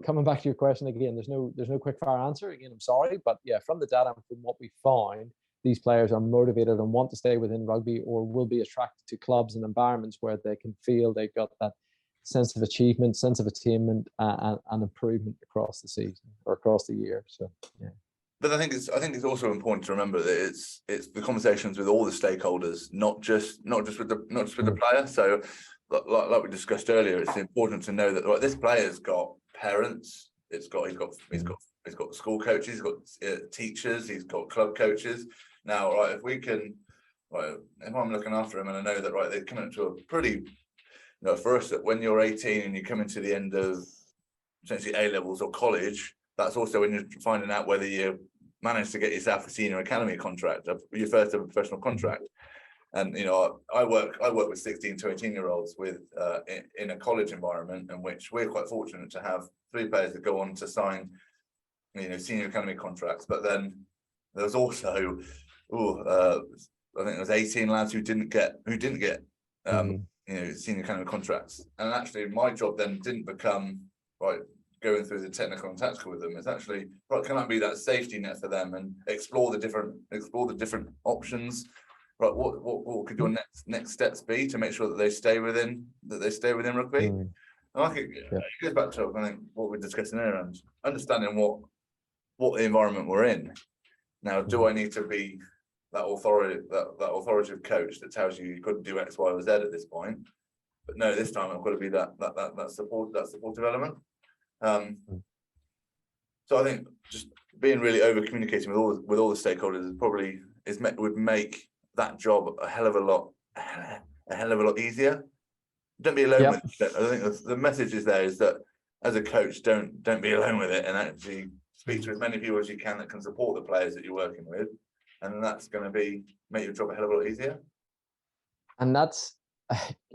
coming back to your question again, there's no quick fire answer. Again, I'm sorry, but from the data and from what we find, these players are motivated and want to stay within rugby, or will be attracted to clubs and environments where they can feel they've got that sense of achievement, sense of attainment, and improvement across the season or across the year. So But I think it's also important to remember that it's the conversations with all the stakeholders, not just with the player. So like we discussed earlier, it's important to know that this player's got parents, he's got school coaches, he's got teachers, he's got club coaches. Now, if I'm looking after him and I know that they're coming up to a pretty, for us, that when you're 18 and you come into the end of essentially A levels or college, that's also when you're finding out whether you manage to get yourself a senior academy contract, your first ever professional contract. And I work with 16 to 18-year-olds in a college environment, in which we're quite fortunate to have 3 players that go on to sign senior academy contracts. But then there's also I think there's 18 lads who didn't get senior academy contracts. And actually my job then didn't become going through the technical and tactical with them. It's actually can I be that safety net for them and explore the different options. What could your next steps be to make sure that they stay within rugby? And I think it goes back to what we're discussing there, and understanding what the environment we're in. Now, do I need to be that authoritative coach that tells you couldn't do X, Y, or Z at this point. But no, this time I've got to be that supportive element. So I think just being really over communicating with all the stakeholders would make that job a hell of a lot easier. Don't be alone with it. I think the message is that as a coach, don't be alone with it, and actually speak to as many people as you can that can support the players that you're working with, and that's going to make your job a hell of a lot easier. And that's,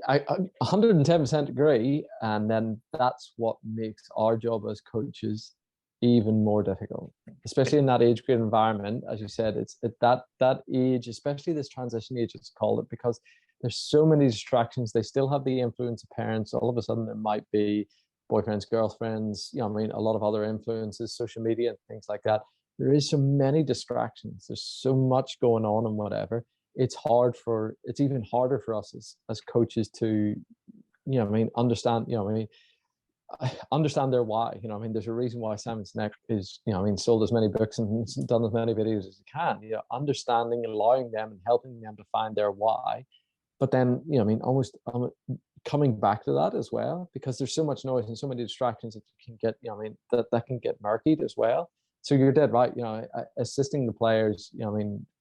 I 110% agree. And then that's what makes our job as coaches even more difficult, especially in that age grade environment. As you said, it's that age, especially this transition age, it's called it, because there's so many distractions. They still have the influence of parents. All of a sudden, there might be boyfriends, girlfriends, a lot of other influences, social media and things like that. There is so many distractions. There's so much going on and whatever. It's even harder for us as coaches to, understand, understand their why. There's a reason why Simon Sinek is, sold as many books and done as many videos as he can. Understanding, allowing them and helping them to find their why. But then, almost coming back to that as well, because there's so much noise and so many distractions that you can get, that can get murkied as well. So you're dead right. Assisting the players,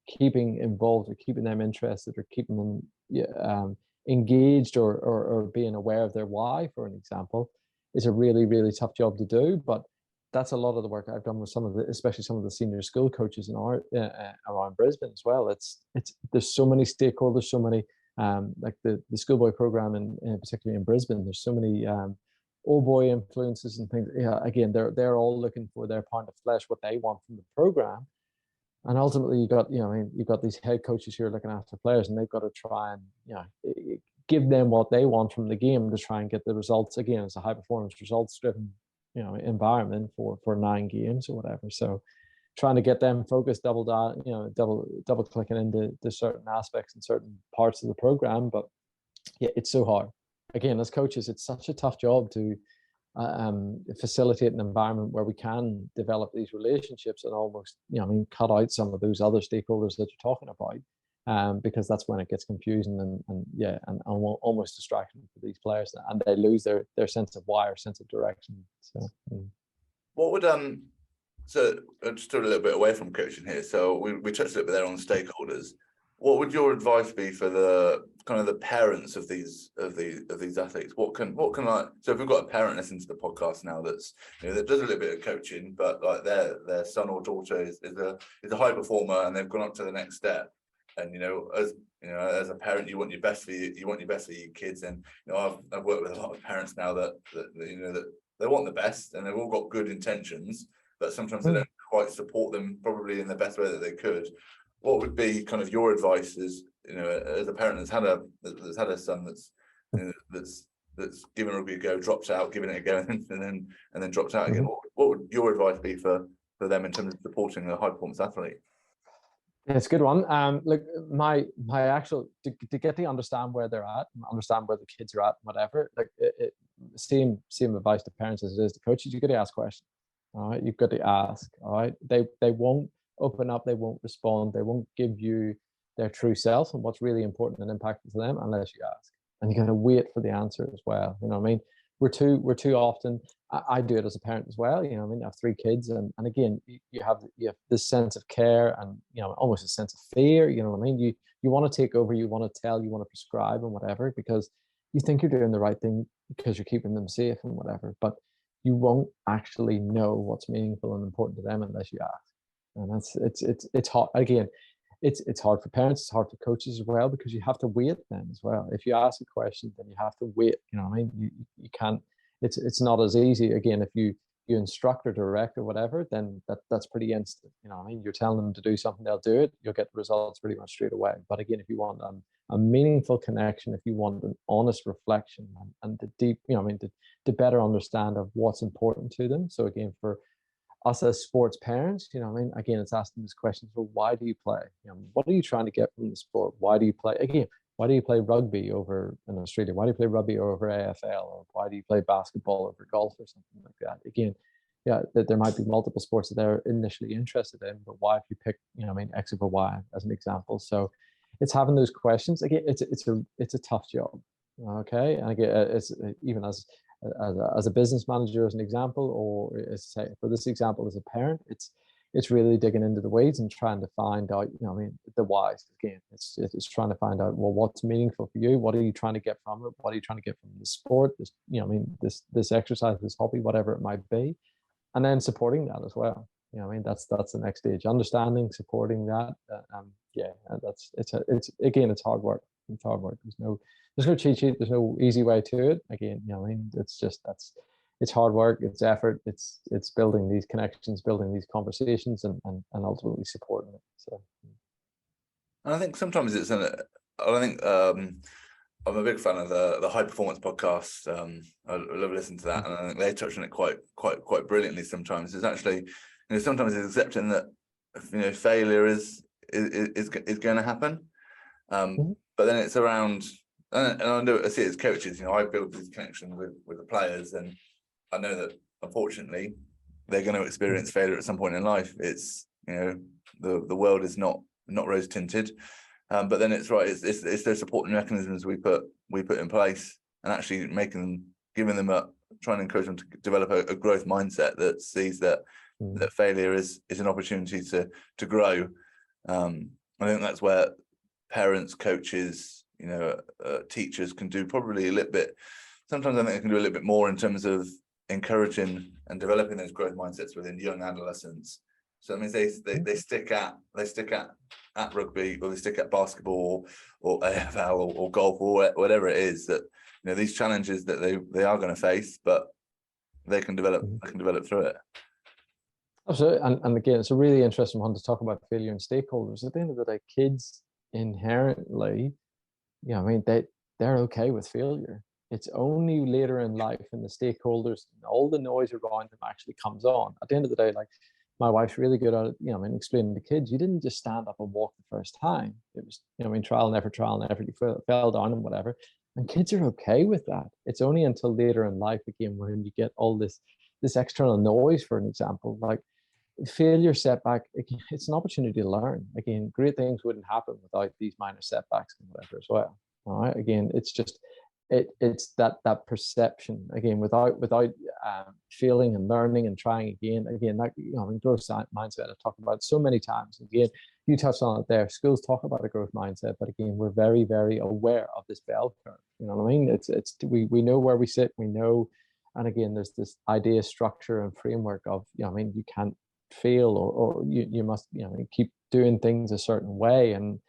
keeping involved or keeping them interested or keeping them engaged or being aware of their why, for an example, is a really, really tough job to do. But that's a lot of the work I've done with especially some of the senior school coaches in around Brisbane as well. There's so many stakeholders, so many like the schoolboy program and particularly in Brisbane. There's so many old boy influences and things. Yeah, again, they're all looking for their pound of flesh, what they want from the program. And ultimately, you've got these head coaches who are looking after players, and they've got to try and give them what they want from the game to try and get the results. Again, it's a high performance, results driven environment for 9 games or whatever. So trying to get them focused, double clicking into certain aspects and certain parts of the program. But yeah, it's so hard. Again, as coaches, it's such a tough job to facilitate an environment where we can develop these relationships and almost, cut out some of those other stakeholders that you're talking about, because that's when it gets confusing and almost distracting for these players, and they lose their sense of why or sense of direction. So, what would so just to a little bit away from coaching here. So we touched a little bit there on stakeholders. What would your advice be for the kind of the parents of these athletes? What can so if we've got a parent listening to the podcast now that does a little bit of coaching, but like their son or daughter is a high performer and they've gone up to the next step, and as a parent you want your best for your kids, and I've worked with a lot of parents now that they want the best and they've all got good intentions, but sometimes they don't quite support them probably in the best way that they could. What would be kind of your advice as a parent that's had a son that's given rugby a go, dropped out, giving it a go, and then dropped out again? What would your advice be for them in terms of supporting a high performance athlete? Yeah, it's a good one. Look, my actual to get to understand where they're at, understand where the kids are at, whatever. Like same advice to parents as it is to coaches. You've got to ask questions. All right, you've got to ask. All right, they won't open up, they won't respond, they won't give you their true self and what's really important and impactful to them unless you ask. And you got to wait for the answer as well. We're too often. I do it as a parent as well. I have 3 kids, and again, you have this sense of care and almost a sense of fear. You want to take over, you want to tell, you want to prescribe and whatever, because you think you're doing the right thing because you're keeping them safe and whatever. But you won't actually know what's meaningful and important to them unless you ask. And it's hard. Again, it's hard for parents, it's hard for coaches as well, because you have to wait then as well. If you ask a question, then you have to wait. You can't. It's not as easy. Again, if you instruct or direct or whatever, then that's pretty instant. You're telling them to do something, they'll do it. You'll get the results pretty much straight away. But again, if you want a meaningful connection, if you want an honest reflection and the deep, to better understand of what's important to them. So again, for us as sports parents, again, it's asking these questions. Well, why do you play? What are you trying to get from the sport? Why do you play? Again, why do you play rugby over in Australia? Why do you play rugby over AFL? Or why do you play basketball over golf or something like that? Again, yeah, that there might be multiple sports that they're initially interested in, but why have you picked, X over Y as an example? So it's having those questions. Again, it's a tough job. Okay. And again, it's even as a business manager, as an example, or as say for this example, as a parent, it's really digging into the weeds and trying to find out, the whys. Again, it's trying to find out, well, what's meaningful for you? What are you trying to get from it? What are you trying to get from the sport? This exercise, this hobby, whatever it might be, and then supporting that as well. That's the next stage. Understanding, supporting that. It's hard work. It's hard work. There's no cheat sheet. There's no easy way to it. Again, it's hard work, it's effort, it's building these connections, building these conversations, and ultimately supporting it. So, and I think sometimes I think I'm a big fan of the High Performance podcast. I love listening to that, and I think they touch on it quite brilliantly. Sometimes it's actually, sometimes it's accepting that failure is going to happen, but then it's around, and I see it as coaches. I build these connections with the players, and I know that unfortunately they're going to experience failure at some point in life. It's the world is not rose tinted, but then it's right. It's those supporting mechanisms we put in place, and actually giving them trying to encourage them to develop a growth mindset that sees that failure is an opportunity to grow. I think that's where parents, coaches, teachers can do probably a little bit. Sometimes I think they can do a little bit more in terms of encouraging and developing those growth mindsets within young adolescents. So that means they stick at rugby, or they stick at basketball, or AFL, or golf, or whatever it is, that these challenges that they are going to face, but they can develop through it. Absolutely. And again, it's a really interesting one to talk about failure and stakeholders. At the end of the day, kids inherently, they're okay with failure. It's only later in life, and the stakeholders and all the noise around them actually comes on. At the end of the day, like, my wife's really good at it, explaining to kids, you didn't just stand up and walk the first time. It was, trial and effort, you fell down and whatever. And kids are okay with that. It's only until later in life, again, when you get all this external noise, for an example, like failure, setback, it's an opportunity to learn. Again, great things wouldn't happen without these minor setbacks and whatever as well. All right. Again, it's just, it's that perception, again, without feeling and learning and trying again, that growth mindset I've talked about so many times. Again, you touched on it there. Schools talk about a growth mindset, but again, we're very, very aware of this bell curve. You know what I mean? We know where we sit. We know, and again, there's this idea, structure, and framework of you can't fail, or you must keep doing things a certain way, and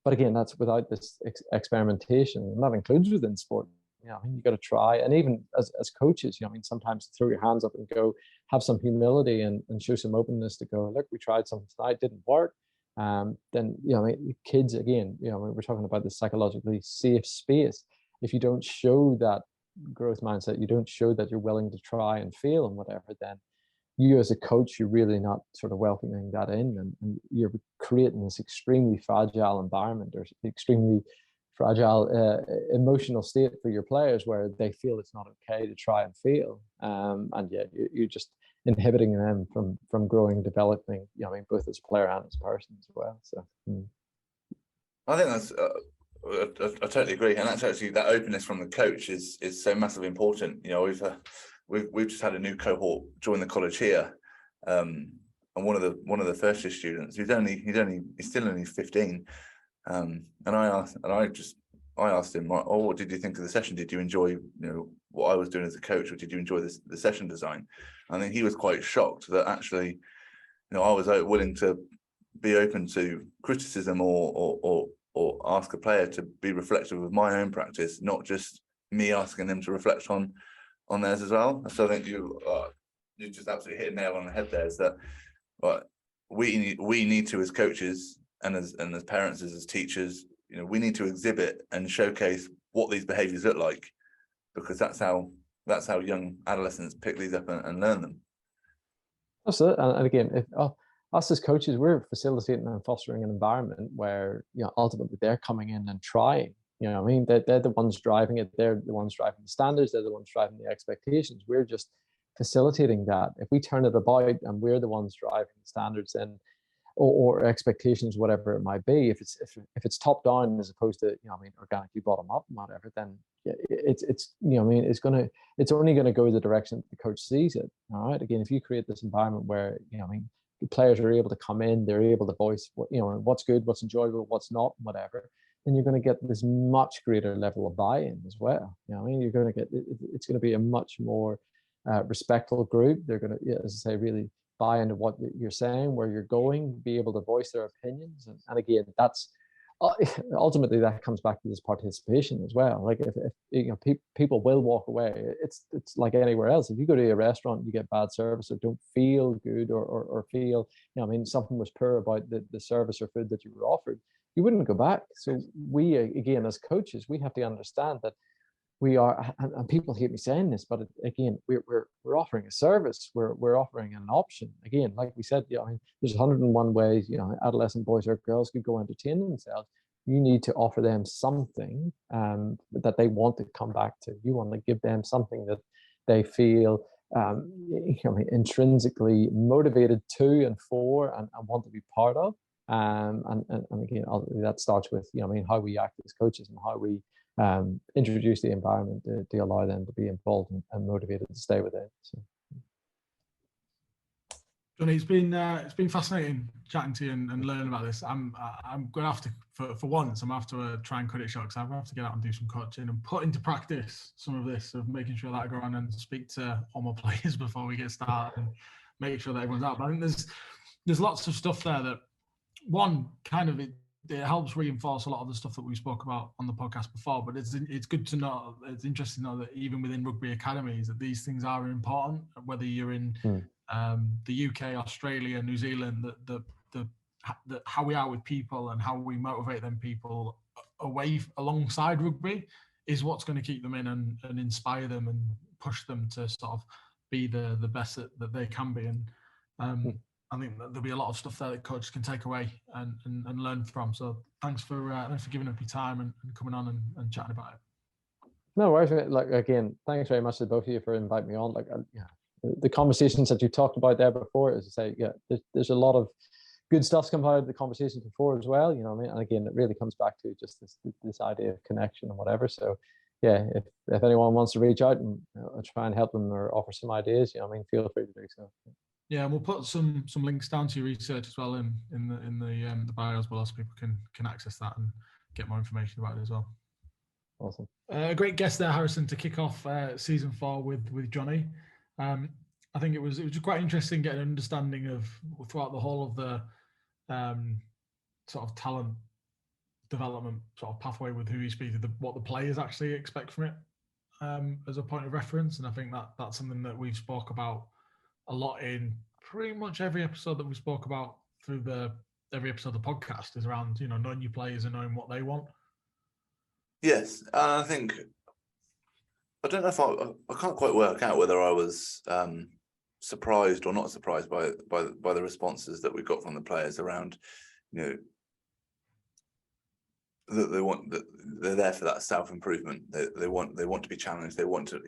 but again, that's without this experimentation, and that includes within sport. You got to try, and even as coaches, sometimes throw your hands up and go, have some humility and show some openness to go, look, we tried something tonight, didn't work. Then kids, again, we're talking about the psychologically safe space. If you don't show that growth mindset, you don't show that you're willing to try and fail and whatever, then you as a coach, you're really not sort of welcoming that in, and you're creating this extremely fragile environment, or extremely fragile emotional state for your players, where they feel it's not okay to try and fail, and yeah, you're just inhibiting them from growing, developing, both as a player and as a person as well. So I think that's I totally agree, and that's actually, that openness from the coach is so massively important. We've just had a new cohort join the college here, and one of the first year students, he's still only 15, and I asked him, oh, what did you think of the session? Did you enjoy what I was doing as a coach, or did you enjoy the session design? I think he was quite shocked that actually I was willing to be open to criticism, or ask a player to be reflective of my own practice, not just me asking them to reflect on theirs as well. So I think you just absolutely hit a nail on the head there, is that we need to, as coaches and as parents, as teachers, we need to exhibit and showcase what these behaviors look like, because that's how young adolescents pick these up and learn them. Absolutely. And again, if us as coaches, we're facilitating and fostering an environment where ultimately they're coming in and trying. They're the ones driving it. They're the ones driving the standards. They're the ones driving the expectations. We're just facilitating that. If we turn it about and we're the ones driving the standards and or expectations, whatever it might be, if it's top down as opposed to, organically bottom up and whatever, then it's it's only going to go the direction that the coach sees it. All right. Again, if you create this environment where, the players are able to come in, they're able to voice what's good, what's enjoyable, what's not, whatever, then you're going to get this much greater level of buy-in as well. You're going to get, it's going to be a much more respectful group. They're going to, as I say, really buy into what you're saying, where you're going, be able to voice their opinions. And again, that's ultimately that comes back to this participation as well. Like if people will walk away, it's like anywhere else. If you go to a restaurant, you get bad service or don't feel good or feel, something was poor about the service or food that you were offered, you wouldn't go back. So we, again, as coaches, we have to understand that we are, and people hate me saying this, but again, we're offering a service. We're offering an option. Again, like we said, there's 101 ways, adolescent boys or girls could go entertain themselves. You need to offer them something that they want to come back to. You want to give them something that they feel intrinsically motivated to and for and want to be part of. And again, that starts with how we act as coaches and how we introduce the environment to allow them to be involved and motivated to stay with it. So. Jonny, it's been fascinating chatting to you and learning about this. I'm going to have to, for once, I'm going to have to try and cut it short because I'm going to have to get out and do some coaching and put into practice some of this, of making sure that I go around and speak to all my players before we get started and make sure that everyone's out. But I think there's lots of stuff there that, one, kind of it helps reinforce a lot of the stuff that we spoke about on the podcast before, but it's good to know, it's interesting to know that even within rugby academies that these things are important, whether you're in the UK, Australia, New Zealand, that how we are with people and how we motivate them people alongside rugby is what's going to keep them in and inspire them and push them to sort of be the best that they can be. And I think that there'll be a lot of stuff there that coaches can take away and learn from. So thanks for giving up your time and coming on and chatting about it. No worries. Like, again, thanks very much to both of you for inviting me on. Like, the conversations that you talked about there before, as I say, there's a lot of good stuff's come out of the conversations before as well. And again, it really comes back to just this idea of connection and whatever. So yeah, if anyone wants to reach out and try and help them or offer some ideas, feel free to do so. Yeah, and we'll put some links down to your research as well in the bio as well, so people can access that and get more information about it as well. Awesome. A great guest there, Harrison, to kick off season 4 with Jonny. I think it was quite interesting getting an understanding of throughout the whole of the sort of talent development sort of pathway with who you speak to, what the players actually expect from it as a point of reference. And I think that's something that we've spoke about a lot in pretty much every episode that we spoke about through every episode of the podcast is around, knowing your players and knowing what they want. Yes. I think, I don't know if I can't quite work out whether I was surprised or not surprised by the responses that we got from the players around, that they're there for that self-improvement. They want to be challenged. They want to,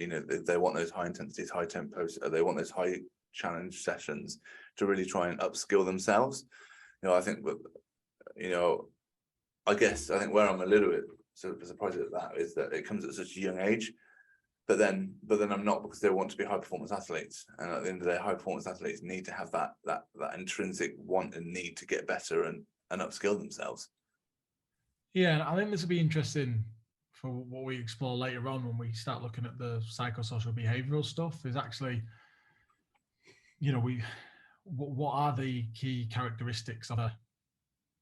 they want those high intensities, high tempos. They want those high challenge sessions to really try and upskill themselves. I think that, I think where I'm a little bit sort of surprised at that is that it comes at such a young age, but then I'm not, because they want to be high performance athletes, and at the end of the day, high performance athletes need to have that intrinsic want and need to get better and upskill themselves. Yeah, I think this will be interesting for what we explore later on when we start looking at the psychosocial behavioural stuff. Is actually, what are the key characteristics of a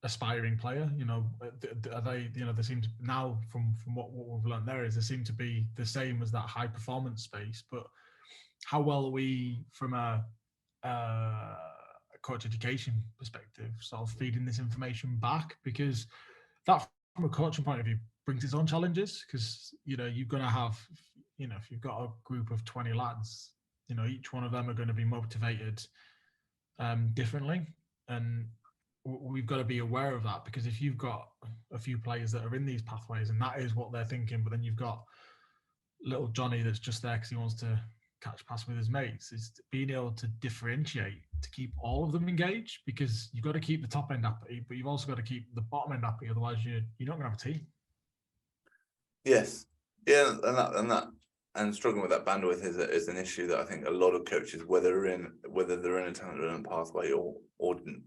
aspiring player? Are they, they seem to now from what we've learned there is they seem to be the same as that high performance space, but how well are we from a coach education perspective sort of feeding this information back? Because that, from a coaching point of view, brings its own challenges, because you're going to have, if you've got a group of 20 lads, each one of them are going to be motivated differently, and we've got to be aware of that, because if you've got a few players that are in these pathways and that is what they're thinking, but then you've got little Jonny that's just there because he wants to catch pass with his mates, is being able to differentiate to keep all of them engaged, because you've got to keep the top end happy, but you've also got to keep the bottom end happy. Otherwise, you're not going to have a team. Yes, yeah, and struggling with that bandwidth is an issue that I think a lot of coaches, whether they're in a talent development pathway or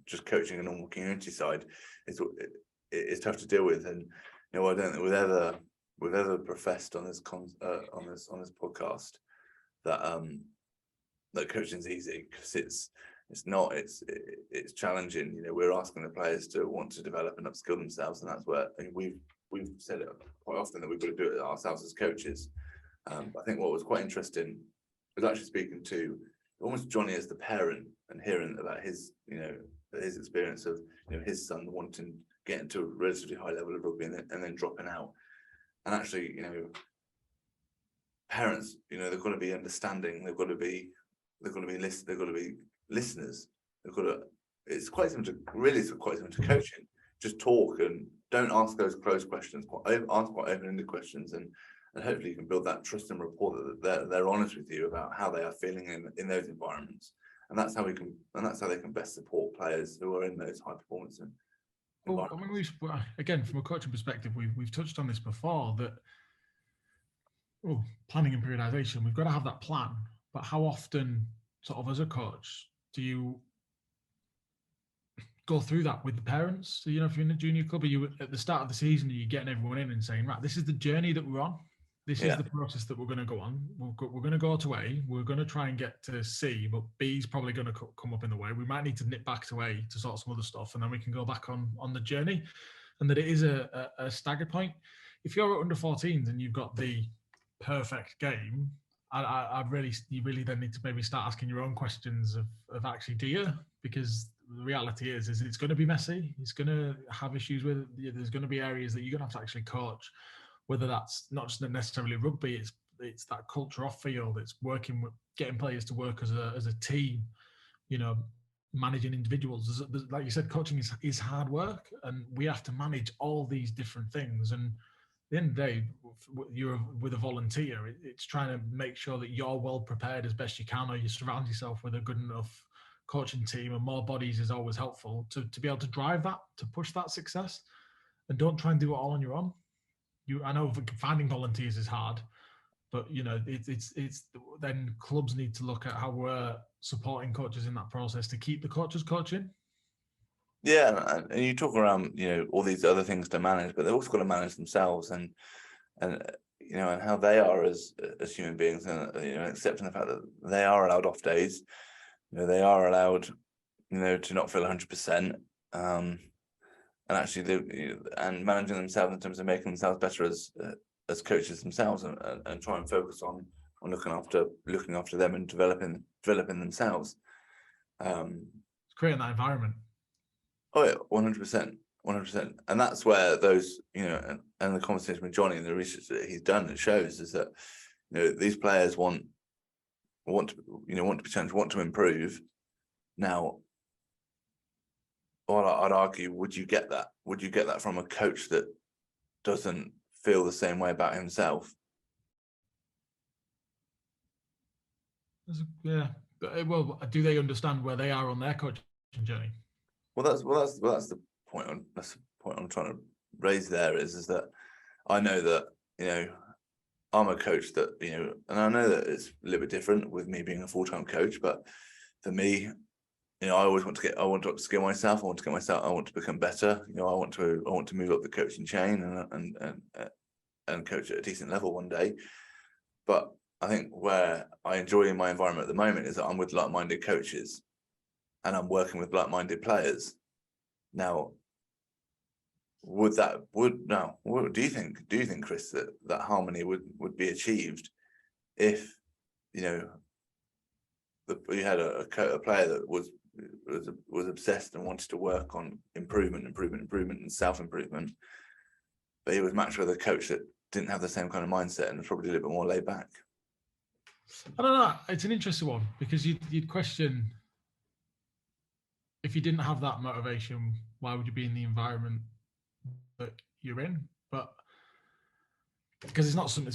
just coaching a normal community side, it's tough to deal with. And I don't think we've ever professed on this podcast that that coaching is easy, because it's not. It's challenging. We're asking the players to want to develop and upskill themselves, and that's where we've said it quite often that we've got to do it ourselves as coaches. I think what was quite interesting was actually speaking to almost Jonny as the parent and hearing about his experience of his son wanting to get into a relatively high level of rugby and then dropping out. And actually, parents, they've got to be understanding. They've got to be listeners. It's quite similar to coaching. Just talk and don't ask those closed questions. Ask quite open-ended questions, and hopefully you can build that trust and rapport that they're honest with you about how they are feeling in those environments. And that's how they can best support players who are in those high performance environments. Well, again, from a coaching perspective, we've touched on this before, that planning and periodization, we've got to have that plan. But how often, sort of as a coach, do you go through that with the parents? So, if you're in a junior club, you at the start of the season, you're getting everyone in and saying, right, this is the journey that we're on. This is the process that we're going to go on. We're going to go to A. We're going to try and get to C, but B is probably going to come up in the way. We might need to nip back to A to sort some other stuff, and then we can go back on the journey. And that it is a staggered point. If you're at under 14s and you've got the perfect game, you really then need to maybe start asking your own questions of actually, do you? Because the reality is it's going to be messy. It's going to have issues with. There's going to be areas that you're going to have to actually coach. Whether that's not just necessarily rugby, it's that culture off field. It's working with getting players to work as a team. Managing individuals. Like you said, coaching is hard work, and we have to manage all these different things. And at the end of the day, you're with a volunteer. It's trying to make sure that you're well prepared as best you can, or you surround yourself with a good enough coaching team, and more bodies is always helpful to be able to drive that, to push that success. And don't try and do it all on your own. I know finding volunteers is hard, but it's then clubs need to look at how we're supporting coaches in that process to keep the coaches coaching. Yeah, and you talk around all these other things to manage, but they've also got to manage themselves and how they are as human beings, and accepting the fact that they are allowed off days. They are allowed to not feel 100%. And actually, and managing themselves in terms of making themselves better as coaches themselves, and try and focus on looking after them and developing themselves. It's creating that environment. Oh yeah, 100%, and that's where those and the conversation with Jonny and the research that he's done, it shows is that these players want to be challenged, want to improve. Now, I'd argue, would you get that? Would you get that from a coach that doesn't feel the same way about himself? Yeah, but do they understand where they are on their coaching journey? Well, that's the point. That's the point I'm trying to raise. There is that I know that I'm a coach that and I know that it's a little bit different with me being a full-time coach, but for me, I always want to upskill myself. I want to become better. I want to move up the coaching chain and coach at a decent level one day. But I think where I enjoy in my environment at the moment is that I'm with like-minded coaches, and I'm working with like-minded players. Now, do you think, Kris, that harmony would be achieved if you had a player that was obsessed and wanted to work on improvement and self-improvement, but he was matched with a coach that didn't have the same kind of mindset and was probably a little bit more laid back? I don't know. It's an interesting one, because you'd question, if you didn't have that motivation, why would you be in the environment that you're in? But because it's not something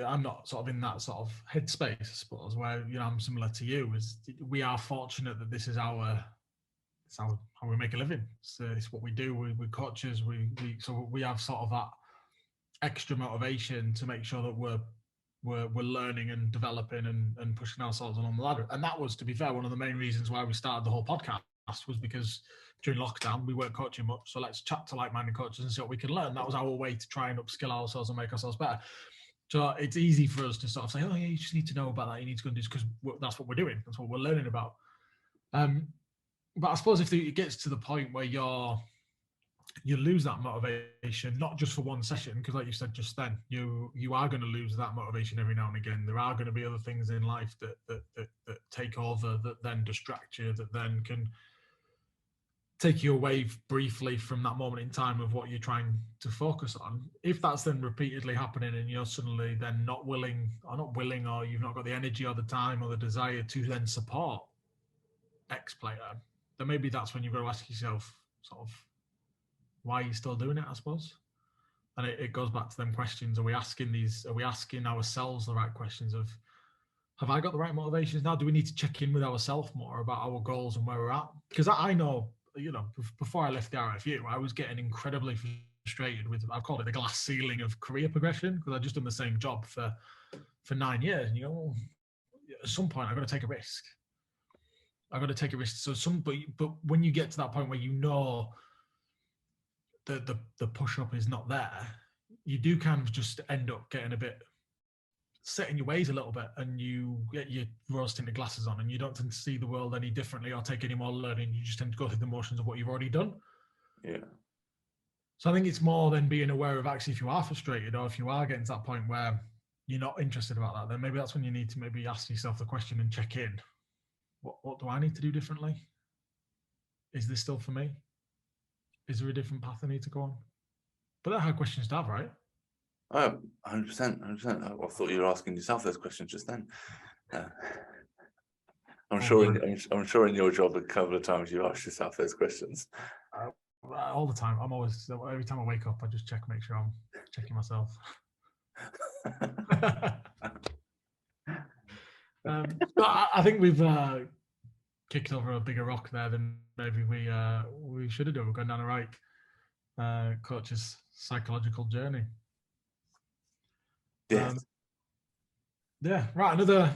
I'm not sort of in that sort of headspace, I suppose, where, you know, I'm similar to you. Is we are fortunate that this is how we make a living. So it's what we do. We're coaches. So we have sort of that extra motivation to make sure that we're learning and developing and pushing ourselves along the ladder. And that was, to be fair, one of the main reasons why we started the whole podcast, was because during lockdown we weren't coaching much. So let's chat to like-minded coaches and see what we can learn. That was our way to try and upskill ourselves and make ourselves better. So it's easy for us to sort of say, oh yeah, you just need to know about that. You need to go and do this, because that's what we're doing. That's what we're learning about. But I suppose if it gets to the point where you lose that motivation, not just for one session, because like you said just then, you are going to lose that motivation every now and again. There are going to be other things in life that take over, that then distract you, that then can take you away briefly from that moment in time of what you're trying to focus on. If that's then repeatedly happening and you're suddenly then not willing, or you've not got the energy or the time or the desire to then support X player, then maybe that's when you've got to ask yourself sort of, why are you still doing it, I suppose? And it goes back to them questions. Are we asking ourselves the right questions of, have I got the right motivations now? Do we need to check in with ourselves more about our goals and where we're at? Because I know, you know, before I left the RFU, I was getting incredibly frustrated with, I've called it the glass ceiling of career progression, because I've just done the same job for 9 years. And you go, well, at some point I've got to take a risk. So but when you get to that point where you know the push up is not there, you do kind of just end up getting a bit set in your ways a little bit, and you get your rose tinted glasses on, and you don't tend to see the world any differently or take any more learning. You just tend to go through the motions of what you've already done. Yeah. So I think it's more than being aware of, actually, if you are frustrated or if you are getting to that point where you're not interested about that, then maybe that's when you need to maybe ask yourself the question and check in. What do I need to do differently? Is this still for me? Is there a different path I need to go on? But they're hard questions to have, right? Oh, 100%. I thought you were asking yourself those questions just then. I'm sure in your job a couple of times you asked yourself those questions. All the time. Every time I wake up, I just make sure I'm checking myself. I think we've kicked over a bigger rock there than maybe we should have done. We're going down the right coach's psychological journey. Yes. Yeah, right. Another.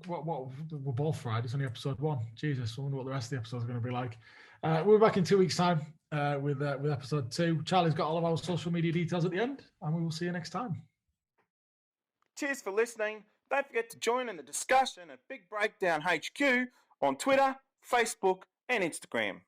What we're both fried. It's only episode 1. Jesus, I wonder what the rest of the episodes are going to be like. We're back in 2 weeks' time with episode 2. Charlie's got all of our social media details at the end, and we will see you next time. Cheers for listening. Don't forget to join in the discussion at Big Breakdown HQ on Twitter, Facebook, and Instagram.